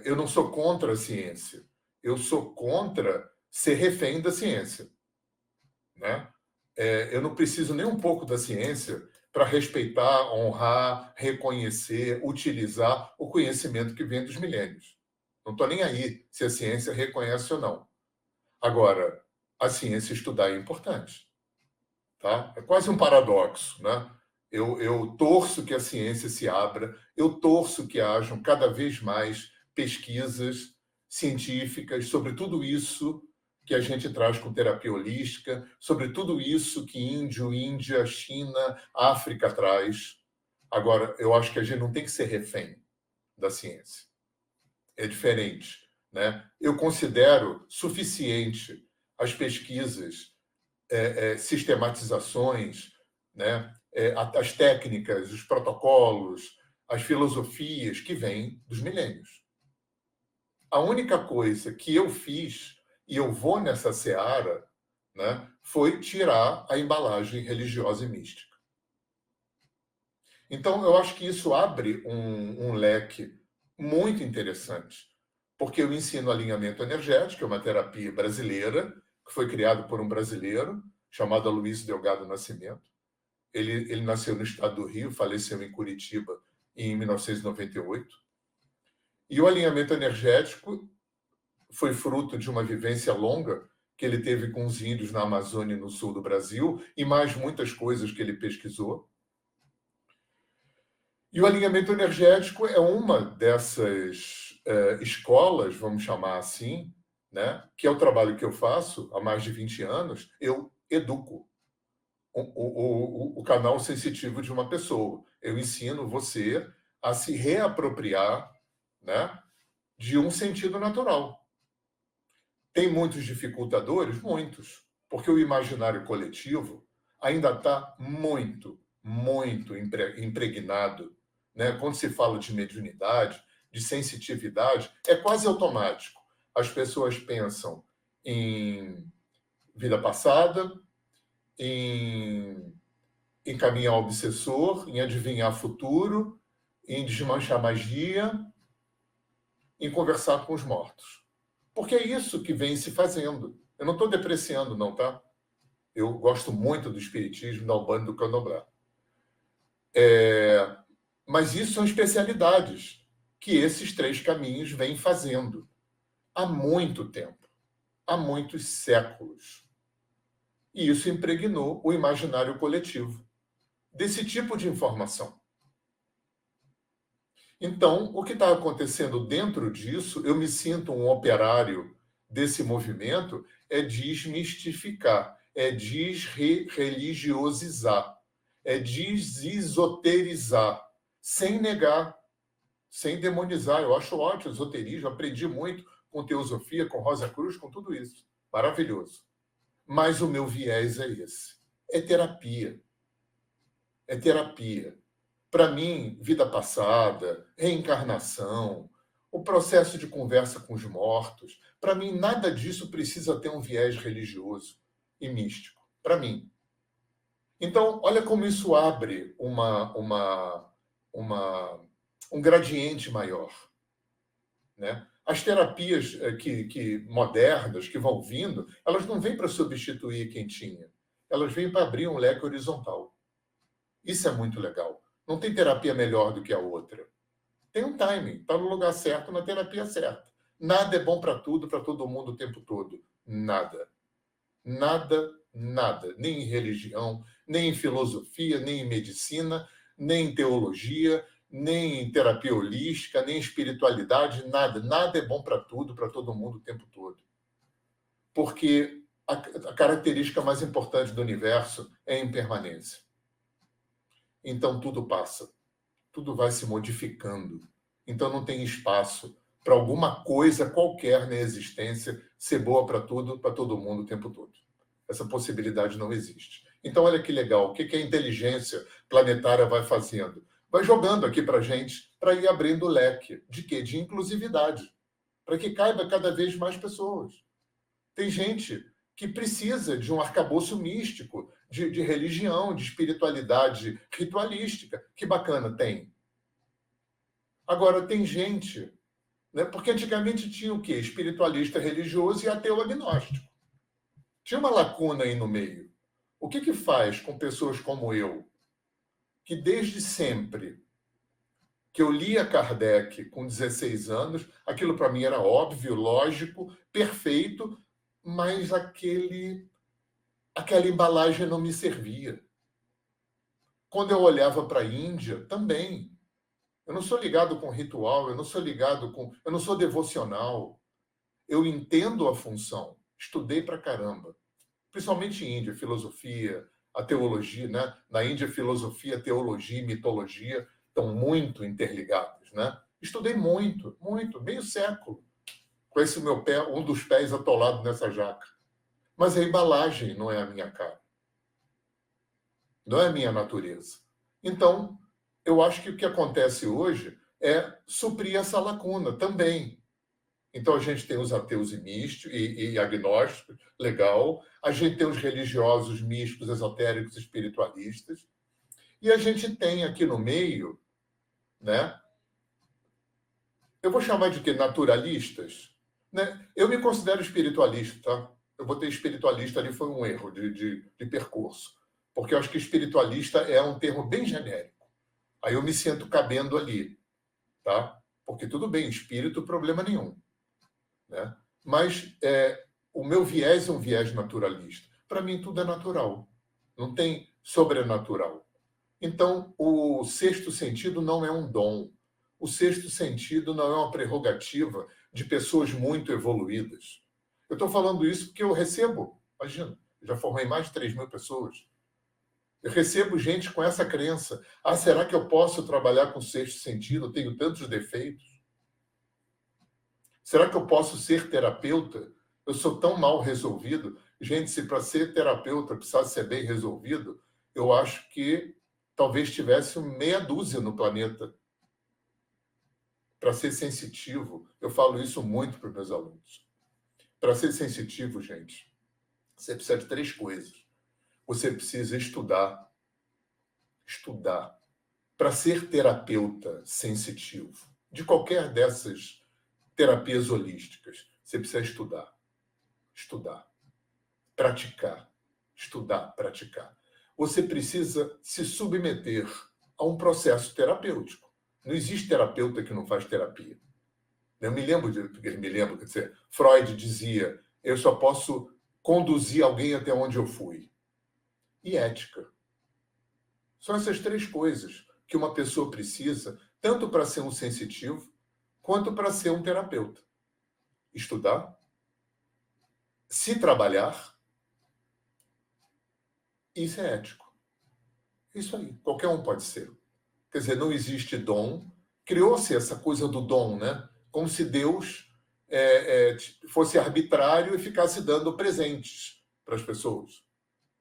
eu não sou contra a ciência. Eu sou contra ser refém da ciência. Né? Eu não preciso nem um pouco da ciência para respeitar, honrar, reconhecer, utilizar o conhecimento que vem dos milênios. Não estou nem aí se a ciência reconhece ou não. Agora, a ciência estudar é importante. Tá? É quase um paradoxo. Né? Eu torço que a ciência se abra, eu torço que hajam cada vez mais pesquisas científicas sobre tudo isso que a gente traz com terapia holística, sobre tudo isso que índio, Índia, China, África traz. Agora, eu acho que a gente não tem que ser refém da ciência. É diferente. Né? Eu considero suficiente as pesquisas, sistematizações, né? As técnicas, os protocolos, as filosofias que vêm dos milênios. A única coisa que eu fiz, e eu vou nessa seara, né, foi tirar a embalagem religiosa e mística. Então, eu acho que isso abre um leque muito interessante, porque eu ensino alinhamento energético, é uma terapia brasileira, que foi criada por um brasileiro, chamado Luiz Delgado Nascimento. Ele nasceu no estado do Rio, faleceu em Curitiba em 1998. E o alinhamento energético foi fruto de uma vivência longa que ele teve com os índios na Amazônia e no sul do Brasil, e mais muitas coisas que ele pesquisou. E o alinhamento energético é uma dessas escolas, vamos chamar assim, né, que é o trabalho que eu faço há mais de 20 anos. Eu educo o canal sensitivo de uma pessoa. Eu ensino você a se reapropriar, né, de um sentido natural. Tem muitos dificultadores? Muitos. Porque o imaginário coletivo ainda está muito, muito impregnado. Né? Quando se fala de mediunidade, de sensitividade, é quase automático. As pessoas pensam em vida passada, em caminhar obsessor, em adivinhar futuro, em desmanchar magia, em conversar com os mortos. Porque é isso que vem se fazendo. Eu não estou depreciando, não, tá? Eu gosto muito do espiritismo, da Umbanda e do Candomblé. Mas isso são especialidades que esses três caminhos vêm fazendo há muito tempo, há muitos séculos. E isso impregnou o imaginário coletivo desse tipo de informação. Então, o que está acontecendo dentro disso, eu me sinto um operário desse movimento, é desmistificar, é desreligiosizar, é desesoterizar, sem negar, sem demonizar. Eu acho ótimo o esoterismo, aprendi muito com teosofia, com Rosa Cruz, com tudo isso. Maravilhoso. Mas o meu viés é esse. É terapia. É terapia. Para mim, vida passada, reencarnação, o processo de conversa com os mortos, para mim, nada disso precisa ter um viés religioso e místico. Para mim. Então, olha como isso abre um gradiente maior. Né? As terapias modernas que vão vindo, elas não vêm para substituir quem tinha. Elas vêm para abrir um leque horizontal. Isso é muito legal. Não tem terapia melhor do que a outra. Tem um timing, está no lugar certo, na terapia certa. Nada é bom para tudo, para todo mundo o tempo todo. Nada. Nada, nada. Nem em religião, nem em filosofia, nem em medicina, nem em teologia, nem em terapia holística, nem em espiritualidade, nada. Nada é bom para tudo, para todo mundo o tempo todo. Porque a característica mais importante do universo é a impermanência. Então, tudo passa. Tudo vai se modificando. Então, não tem espaço para alguma coisa qualquer na existência ser boa para tudo, para todo mundo o tempo todo. Essa possibilidade não existe. Então, olha que legal. O que a inteligência planetária vai fazendo? Vai jogando aqui para a gente, para ir abrindo o leque. De quê? De inclusividade. Para que caiba cada vez mais pessoas. Tem gente que precisa de um arcabouço místico, de religião, de espiritualidade ritualística. Que bacana, tem. Agora, tem gente... Né? Porque antigamente tinha o quê? Espiritualista religioso e ateu agnóstico. Tinha uma lacuna aí no meio. O que faz com pessoas como eu, que desde sempre que eu lia Kardec com 16 anos, aquilo para mim era óbvio, lógico, perfeito, mas aquela embalagem não me servia. Quando eu olhava para a Índia, também. Eu não sou ligado com ritual, eu não sou devocional. Eu entendo a função. Estudei pra caramba. Principalmente em Índia, filosofia, a teologia, né? Na Índia, filosofia, teologia e mitologia estão muito interligados, né? Estudei muito, meio século, com esse meu pé, um dos pés atolado nessa jaca. Mas a embalagem não é a minha cara. Não é a minha natureza. Então, eu acho que o que acontece hoje é suprir essa lacuna também. Então, a gente tem os ateus e místicos e agnósticos, legal. A gente tem os religiosos místicos, esotéricos, espiritualistas. E a gente tem aqui no meio, né? Eu vou chamar de quê? Naturalistas. Né? Eu me considero espiritualista, tá? Eu botei espiritualista ali, foi um erro de percurso. Porque eu acho que espiritualista é um termo bem genérico. Aí eu me sinto cabendo ali, tá? Porque tudo bem, espírito, problema nenhum. Né? Mas o meu viés é um viés naturalista. Para mim, tudo é natural. Não tem sobrenatural. Então, o sexto sentido não é um dom. O sexto sentido não é uma prerrogativa de pessoas muito evoluídas. Eu estou falando isso porque eu recebo, imagina, já formei mais de 3.000 pessoas. Eu recebo gente com essa crença. Ah, será que eu posso trabalhar com o sexto sentido? Eu tenho tantos defeitos. Será que eu posso ser terapeuta? Eu sou tão mal resolvido. Gente, se para ser terapeuta precisasse ser bem resolvido, eu acho que talvez tivesse meia dúzia no planeta. Para ser sensitivo, eu falo isso muito para os meus alunos. Para ser sensitivo, gente, você precisa de 3 coisas. Você precisa estudar. Estudar. Para ser terapeuta sensitivo, de qualquer dessas terapias holísticas, você precisa estudar. Estudar. Praticar. Estudar, praticar. Você precisa se submeter a um processo terapêutico. Não existe terapeuta que não faz terapia. Eu me lembro, quer dizer, Freud dizia, eu só posso conduzir alguém até onde eu fui. E ética. São essas 3 coisas que uma pessoa precisa, tanto para ser um sensitivo, quanto para ser um terapeuta. Estudar, se trabalhar, e ser ético. Isso aí, qualquer um pode ser. Quer dizer, não existe dom. Criou-se essa coisa do dom, né? Como se Deus fosse arbitrário e ficasse dando presentes para as pessoas,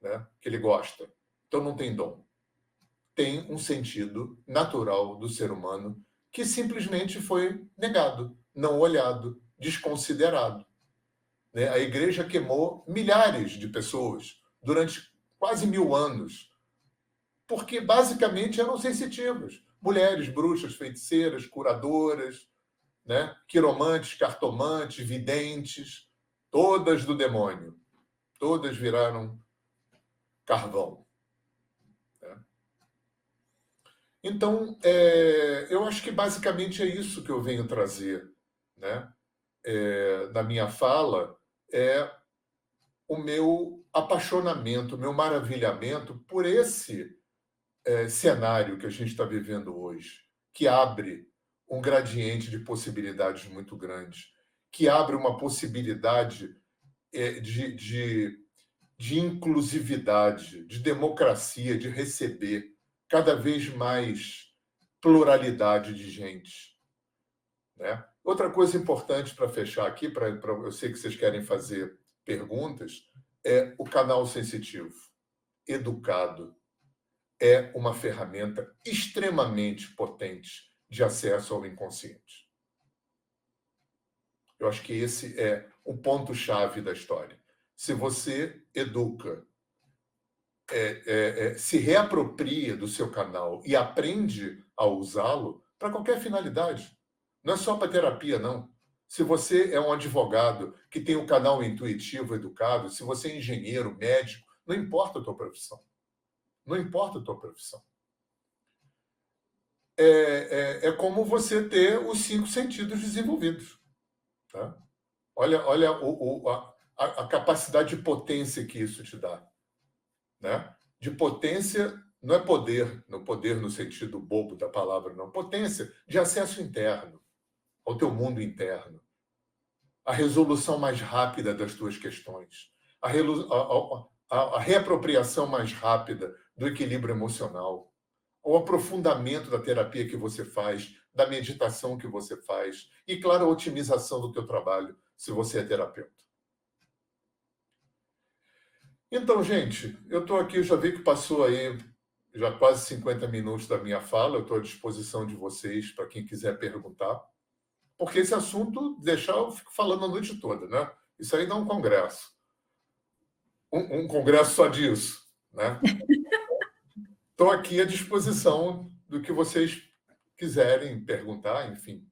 né? Que ele gosta. Então não tem dom. Tem um sentido natural do ser humano que simplesmente foi negado, não olhado, desconsiderado. Né? A igreja queimou milhares de pessoas durante quase 1000 anos, porque basicamente eram sensitivas. Mulheres, bruxas, feiticeiras, curadoras, né? Quiromantes, cartomantes, videntes, todas do demônio. Todas viraram carvão. Né? Então, eu acho que basicamente é isso que eu venho trazer, né? Na minha fala, é o meu apaixonamento, o meu maravilhamento por esse cenário que a gente está vivendo hoje, que abre um gradiente de possibilidades muito grande, que abre uma possibilidade de inclusividade, de democracia, de receber cada vez mais pluralidade de gente. Né? Outra coisa importante para fechar aqui, eu sei que vocês querem fazer perguntas, o canal sensitivo, educado, é uma ferramenta extremamente potente de acesso ao inconsciente. Eu acho que esse é o ponto-chave da história. Se você educa, se reapropria do seu canal e aprende a usá-lo para qualquer finalidade, não é só para terapia, não. Se você é um advogado que tem um canal intuitivo, educado, se você é engenheiro, médico, não importa a tua profissão. Não importa a tua profissão. É como você ter os 5 sentidos desenvolvidos. Tá? Olha a capacidade de potência que isso te dá. Né? De potência, não é poder no sentido bobo da palavra, não. Potência de acesso interno, ao teu mundo interno. A resolução mais rápida das tuas questões. A reapropriação mais rápida do equilíbrio emocional. O aprofundamento da terapia que você faz, da meditação que você faz. E, claro, a otimização do teu trabalho, se você é terapeuta. Então, gente, eu estou aqui, eu já vi que passou aí já quase 50 minutos da minha fala, eu estou à disposição de vocês para quem quiser perguntar, porque esse assunto, deixar eu fico falando a noite toda, né? Isso aí dá um congresso. Um congresso só disso, né? Estou aqui à disposição do que vocês quiserem perguntar, enfim.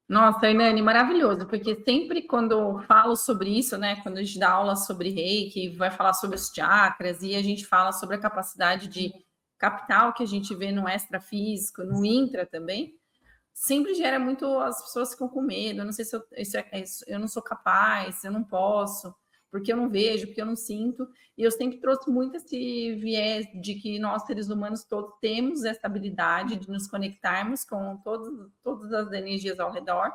Nossa, Hernani, maravilhoso, porque sempre quando eu falo sobre isso, né, quando a gente dá aula sobre Reiki, vai falar sobre os chakras, e a gente fala sobre a capacidade de capital que a gente vê no extrafísico, no intra também, sempre gera muito, as pessoas ficam com medo, eu não sei se eu não sou capaz, eu não posso, porque eu não vejo, porque eu não sinto, e eu sempre trouxe muito esse viés de que nós, seres humanos, todos temos essa habilidade de nos conectarmos com todas as energias ao redor,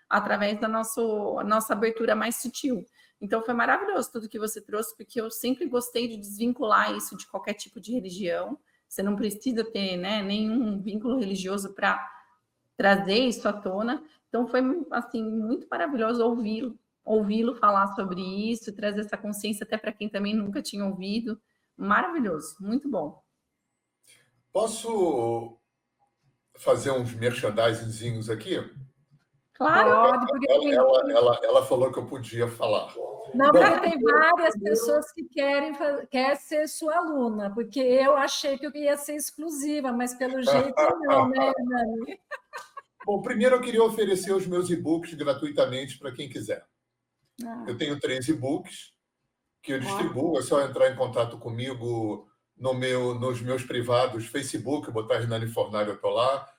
através da nossa abertura mais sutil. Então, foi maravilhoso tudo que você trouxe, porque eu sempre gostei de desvincular isso de qualquer tipo de religião. Você não precisa ter, né, nenhum vínculo religioso para trazer isso à tona. Então, foi, assim, muito maravilhoso ouvi-lo falar sobre isso, trazer essa consciência até para quem também nunca tinha ouvido. Maravilhoso, muito bom. Posso fazer uns merchandisingzinhos aqui? Claro. Pode, porque Ela falou que eu podia falar. Não, porque tem várias pessoas que querem ser sua aluna, porque eu achei que eu ia ser exclusiva, mas pelo jeito não, né, Hernani? Bom, primeiro eu queria oferecer os meus e-books gratuitamente para quem quiser. Eu tenho 3 e-books que eu distribuo, é só entrar em contato comigo nos meus privados, Facebook, botar Hernani Fornari, eu estou lá.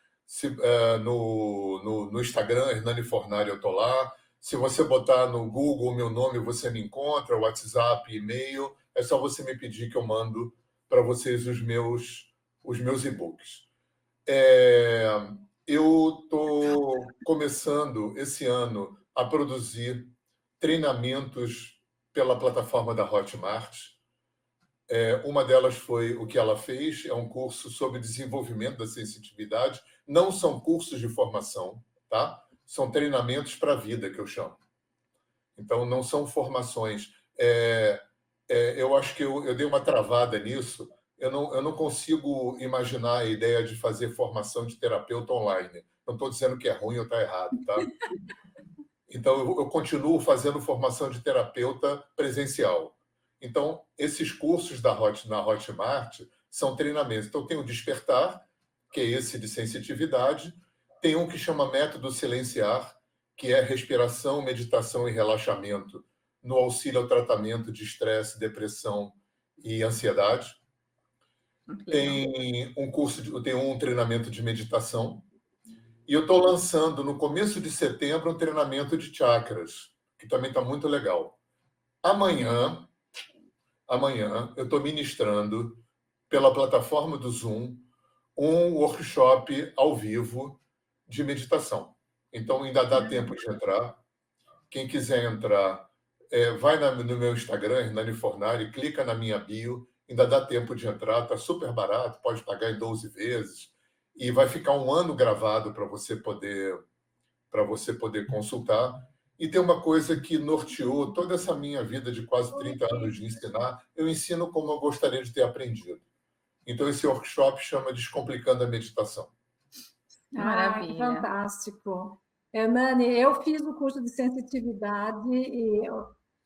No Instagram, Hernani Fornari, eu estou lá. Se você botar no Google o meu nome, você me encontra, WhatsApp, e-mail. É só você me pedir que eu mando para vocês os meus e-books. Eu estou começando esse ano a produzir treinamentos pela plataforma da Hotmart. Uma delas foi o que ela fez, é um curso sobre desenvolvimento da sensitividade. Não são cursos de formação, tá? São treinamentos para a vida, que eu chamo. Então, não são formações. Eu acho que eu dei uma travada nisso. Eu não consigo imaginar a ideia de fazer formação de terapeuta online. Não estou dizendo que é ruim ou está errado, tá? Então, eu continuo fazendo formação de terapeuta presencial. Então, esses cursos na Hotmart são treinamentos. Então, tem o Despertar, que é esse de sensitividade. Tem um que chama Método Silenciar, que é respiração, meditação e relaxamento no auxílio ao tratamento de estresse, depressão e ansiedade. Tem um treinamento de meditação. E eu estou lançando, no começo de setembro, um treinamento de chakras, que também está muito legal. Amanhã, eu estou ministrando, pela plataforma do Zoom, um workshop ao vivo de meditação. Então, ainda dá tempo de entrar. Quem quiser entrar, vai no meu Instagram, Hernani Fornari, clica na minha bio, ainda dá tempo de entrar, está super barato, pode pagar em 12 vezes, e vai ficar um ano gravado para você poder consultar. E tem uma coisa que norteou toda essa minha vida de quase 30 anos de ensinar, eu ensino como eu gostaria de ter aprendido. Então, esse workshop chama Descomplicando a Meditação. Que fantástico. Hernani, eu fiz o curso de sensitividade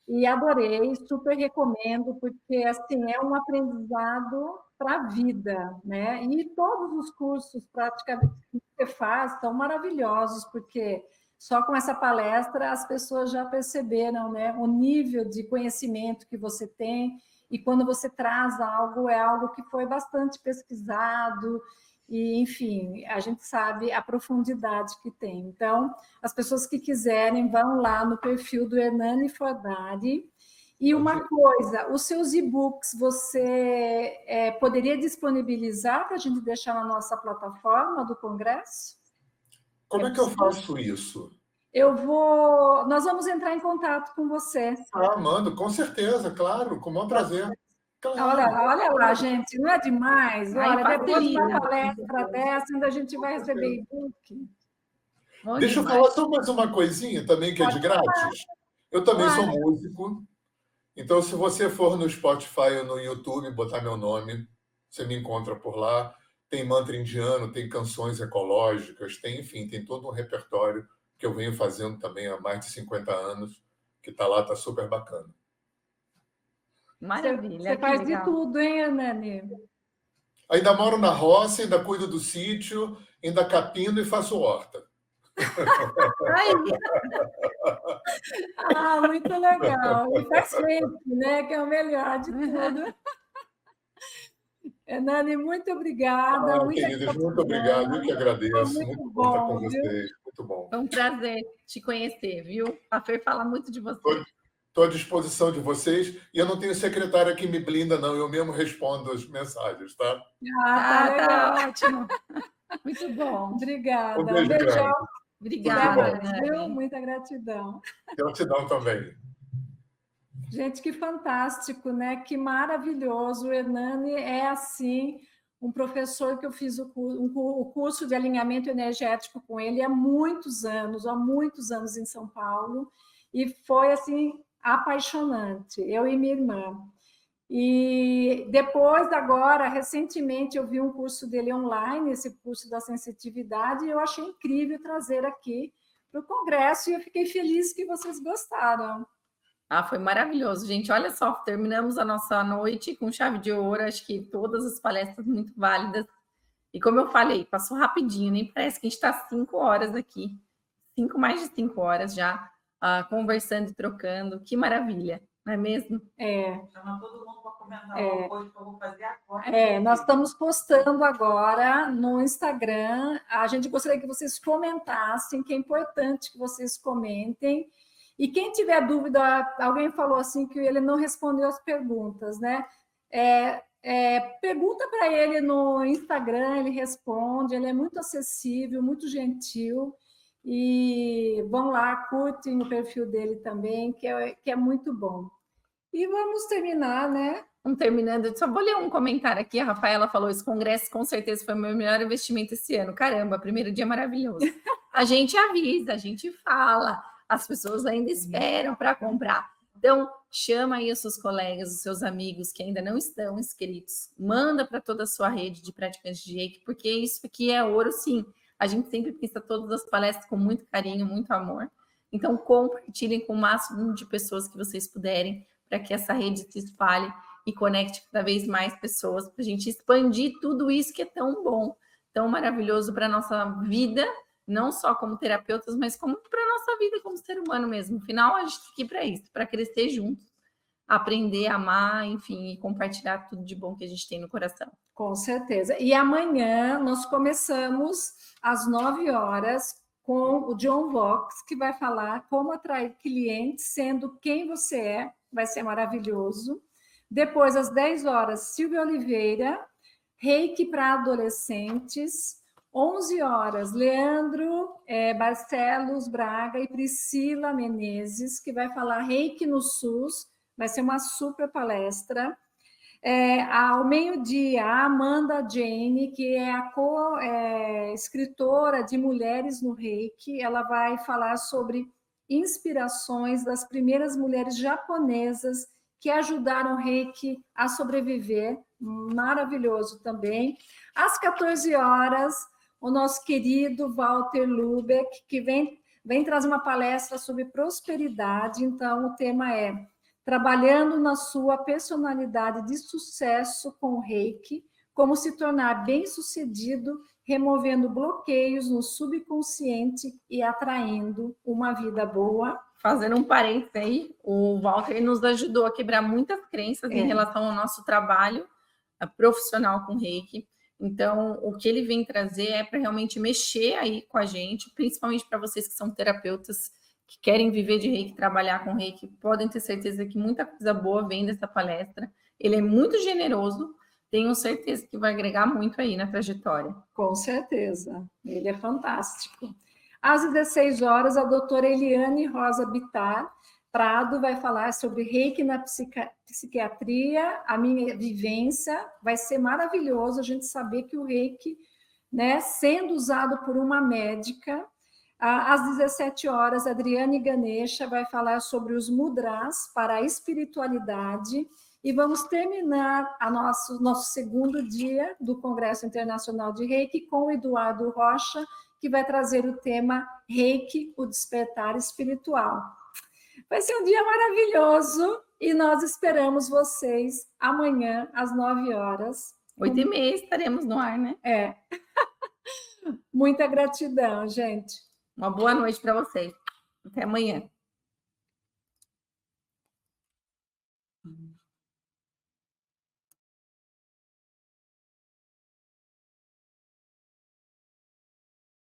e adorei, super recomendo, porque assim, é um aprendizado para a vida, né? E todos os cursos praticamente que você faz são maravilhosos, porque só com essa palestra as pessoas já perceberam, né, o nível de conhecimento que você tem, e quando você traz algo, é algo que foi bastante pesquisado, e, enfim, a gente sabe a profundidade que tem. Então, as pessoas que quiserem, vão lá no perfil do Hernani Fornari. E uma coisa, os seus e-books, você poderia disponibilizar para a gente deixar na nossa plataforma do Congresso? Como é que eu faço isso? Nós vamos entrar em contato com você. Mando, com certeza, claro, com o maior prazer. Claro. Olha lá, gente, não é demais? Olha, depois de uma facilita. palestra dessa, ainda a gente vai receber e-book. Deixa eu falar só mais uma coisinha também que é de grátis. Eu também sou músico, então se você for no Spotify ou no YouTube, botar meu nome, você me encontra por lá. Tem mantra indiano, tem canções ecológicas, tem, enfim, tem todo um repertório que eu venho fazendo também há mais de 50 anos, que está lá, está super bacana. Maravilha. Você faz de tudo, hein, Hernani? Ainda moro na roça, ainda cuido do sítio, ainda capino e faço horta. Muito legal. E faz sempre, né? Que é o melhor de tudo. Hernani, muito obrigada. Queridas, muito obrigado. Eu que agradeço. Muito bom estar com vocês. Muito bom. É um prazer te conhecer, viu? A Fer fala muito de você. Estou à disposição de vocês e eu não tenho secretária que me blinda, não. Eu mesmo respondo as mensagens, tá? Tá ótimo. Muito bom. Obrigada. Um beijo beijão. Obrigada, viu? Muita gratidão. Gratidão também. Gente, que fantástico, né? Que maravilhoso. O Hernani é, assim, um professor que eu fiz o curso de alinhamento energético com ele há muitos anos em São Paulo, e foi, assim, apaixonante, eu e minha irmã. E depois, agora, recentemente, eu vi um curso dele online, esse curso da sensitividade, e eu achei incrível trazer aqui para o Congresso, e eu fiquei feliz que vocês gostaram. Foi maravilhoso, gente. Olha só, terminamos a nossa noite com chave de ouro. Acho que todas as palestras muito válidas. E como eu falei, passou rapidinho, nem parece que a gente está 5 horas aqui. Mais de 5 horas já, conversando e trocando. Que maravilha, não é mesmo? Chama todo mundo para comentar uma coisa que eu vou fazer agora. Nós estamos postando agora no Instagram. A gente gostaria que vocês comentassem, que é importante que vocês comentem. E quem tiver dúvida, alguém falou assim que ele não respondeu as perguntas, né? Pergunta para ele no Instagram, ele responde, ele é muito acessível, muito gentil. E vão lá, curtem o perfil dele também, que é muito bom. E vamos terminar, né? Vamos terminando. Só vou ler um comentário aqui. A Rafaela falou: esse congresso com certeza foi o meu melhor investimento esse ano. Caramba, primeiro dia maravilhoso. A gente avisa, a gente fala. As pessoas ainda esperam para comprar. Então, chama aí os seus colegas, os seus amigos que ainda não estão inscritos. Manda para toda a sua rede de praticantes de reiki, porque isso aqui é ouro, sim. A gente sempre pensa todas as palestras com muito carinho, muito amor. Então, compartilhem com o máximo de pessoas que vocês puderem, para que essa rede se espalhe e conecte cada vez mais pessoas, para a gente expandir tudo isso que é tão bom, tão maravilhoso para a nossa vida, não só como terapeutas, mas como para a nossa vida como ser humano mesmo. Afinal, a gente está aqui para isso, para crescer juntos, aprender, amar, enfim, e compartilhar tudo de bom que a gente tem no coração. Com certeza. E amanhã nós começamos às 9 horas com o John Vox, que vai falar como atrair clientes sendo quem você é. Vai ser maravilhoso. Depois, às 10 horas, Silvia Oliveira, Reiki para adolescentes. 11 horas, Leandro Barcelos Braga e Priscila Menezes, que vai falar Reiki no SUS. Vai ser uma super palestra. Ao meio-dia, a Amanda Jane, que é a escritora de Mulheres no Reiki, ela vai falar sobre inspirações das primeiras mulheres japonesas que ajudaram o Reiki a sobreviver, maravilhoso também. Às 14 horas, o nosso querido Walter Lubeck, que vem trazer uma palestra sobre prosperidade. Então, o tema é trabalhando na sua personalidade de sucesso com o Reiki, como se tornar bem-sucedido, removendo bloqueios no subconsciente e atraindo uma vida boa. Fazendo um parênteses aí, o Walter nos ajudou a quebrar muitas crenças em relação ao nosso trabalho profissional com Reiki. Então, o que ele vem trazer é para realmente mexer aí com a gente, principalmente para vocês que são terapeutas, que querem viver de Reiki, trabalhar com Reiki, podem ter certeza que muita coisa boa vem dessa palestra. Ele é muito generoso, tenho certeza que vai agregar muito aí na trajetória. Com certeza, ele é fantástico. Às 16 horas, a doutora Eliane Rosa Bittar Prado vai falar sobre Reiki na psiquiatria, a minha vivência. Vai ser maravilhoso a gente saber que o Reiki, né, sendo usado por uma médica. Às 17 horas, a Adriane Ganesha vai falar sobre os mudras para a espiritualidade. E vamos terminar nosso segundo dia do Congresso Internacional de Reiki com o Eduardo Rocha, que vai trazer o tema Reiki, o despertar espiritual. Vai ser um dia maravilhoso e nós esperamos vocês amanhã às 9 horas. 8h30 estaremos no ar, né? É. Muita gratidão, gente. Uma boa noite para vocês. Até amanhã.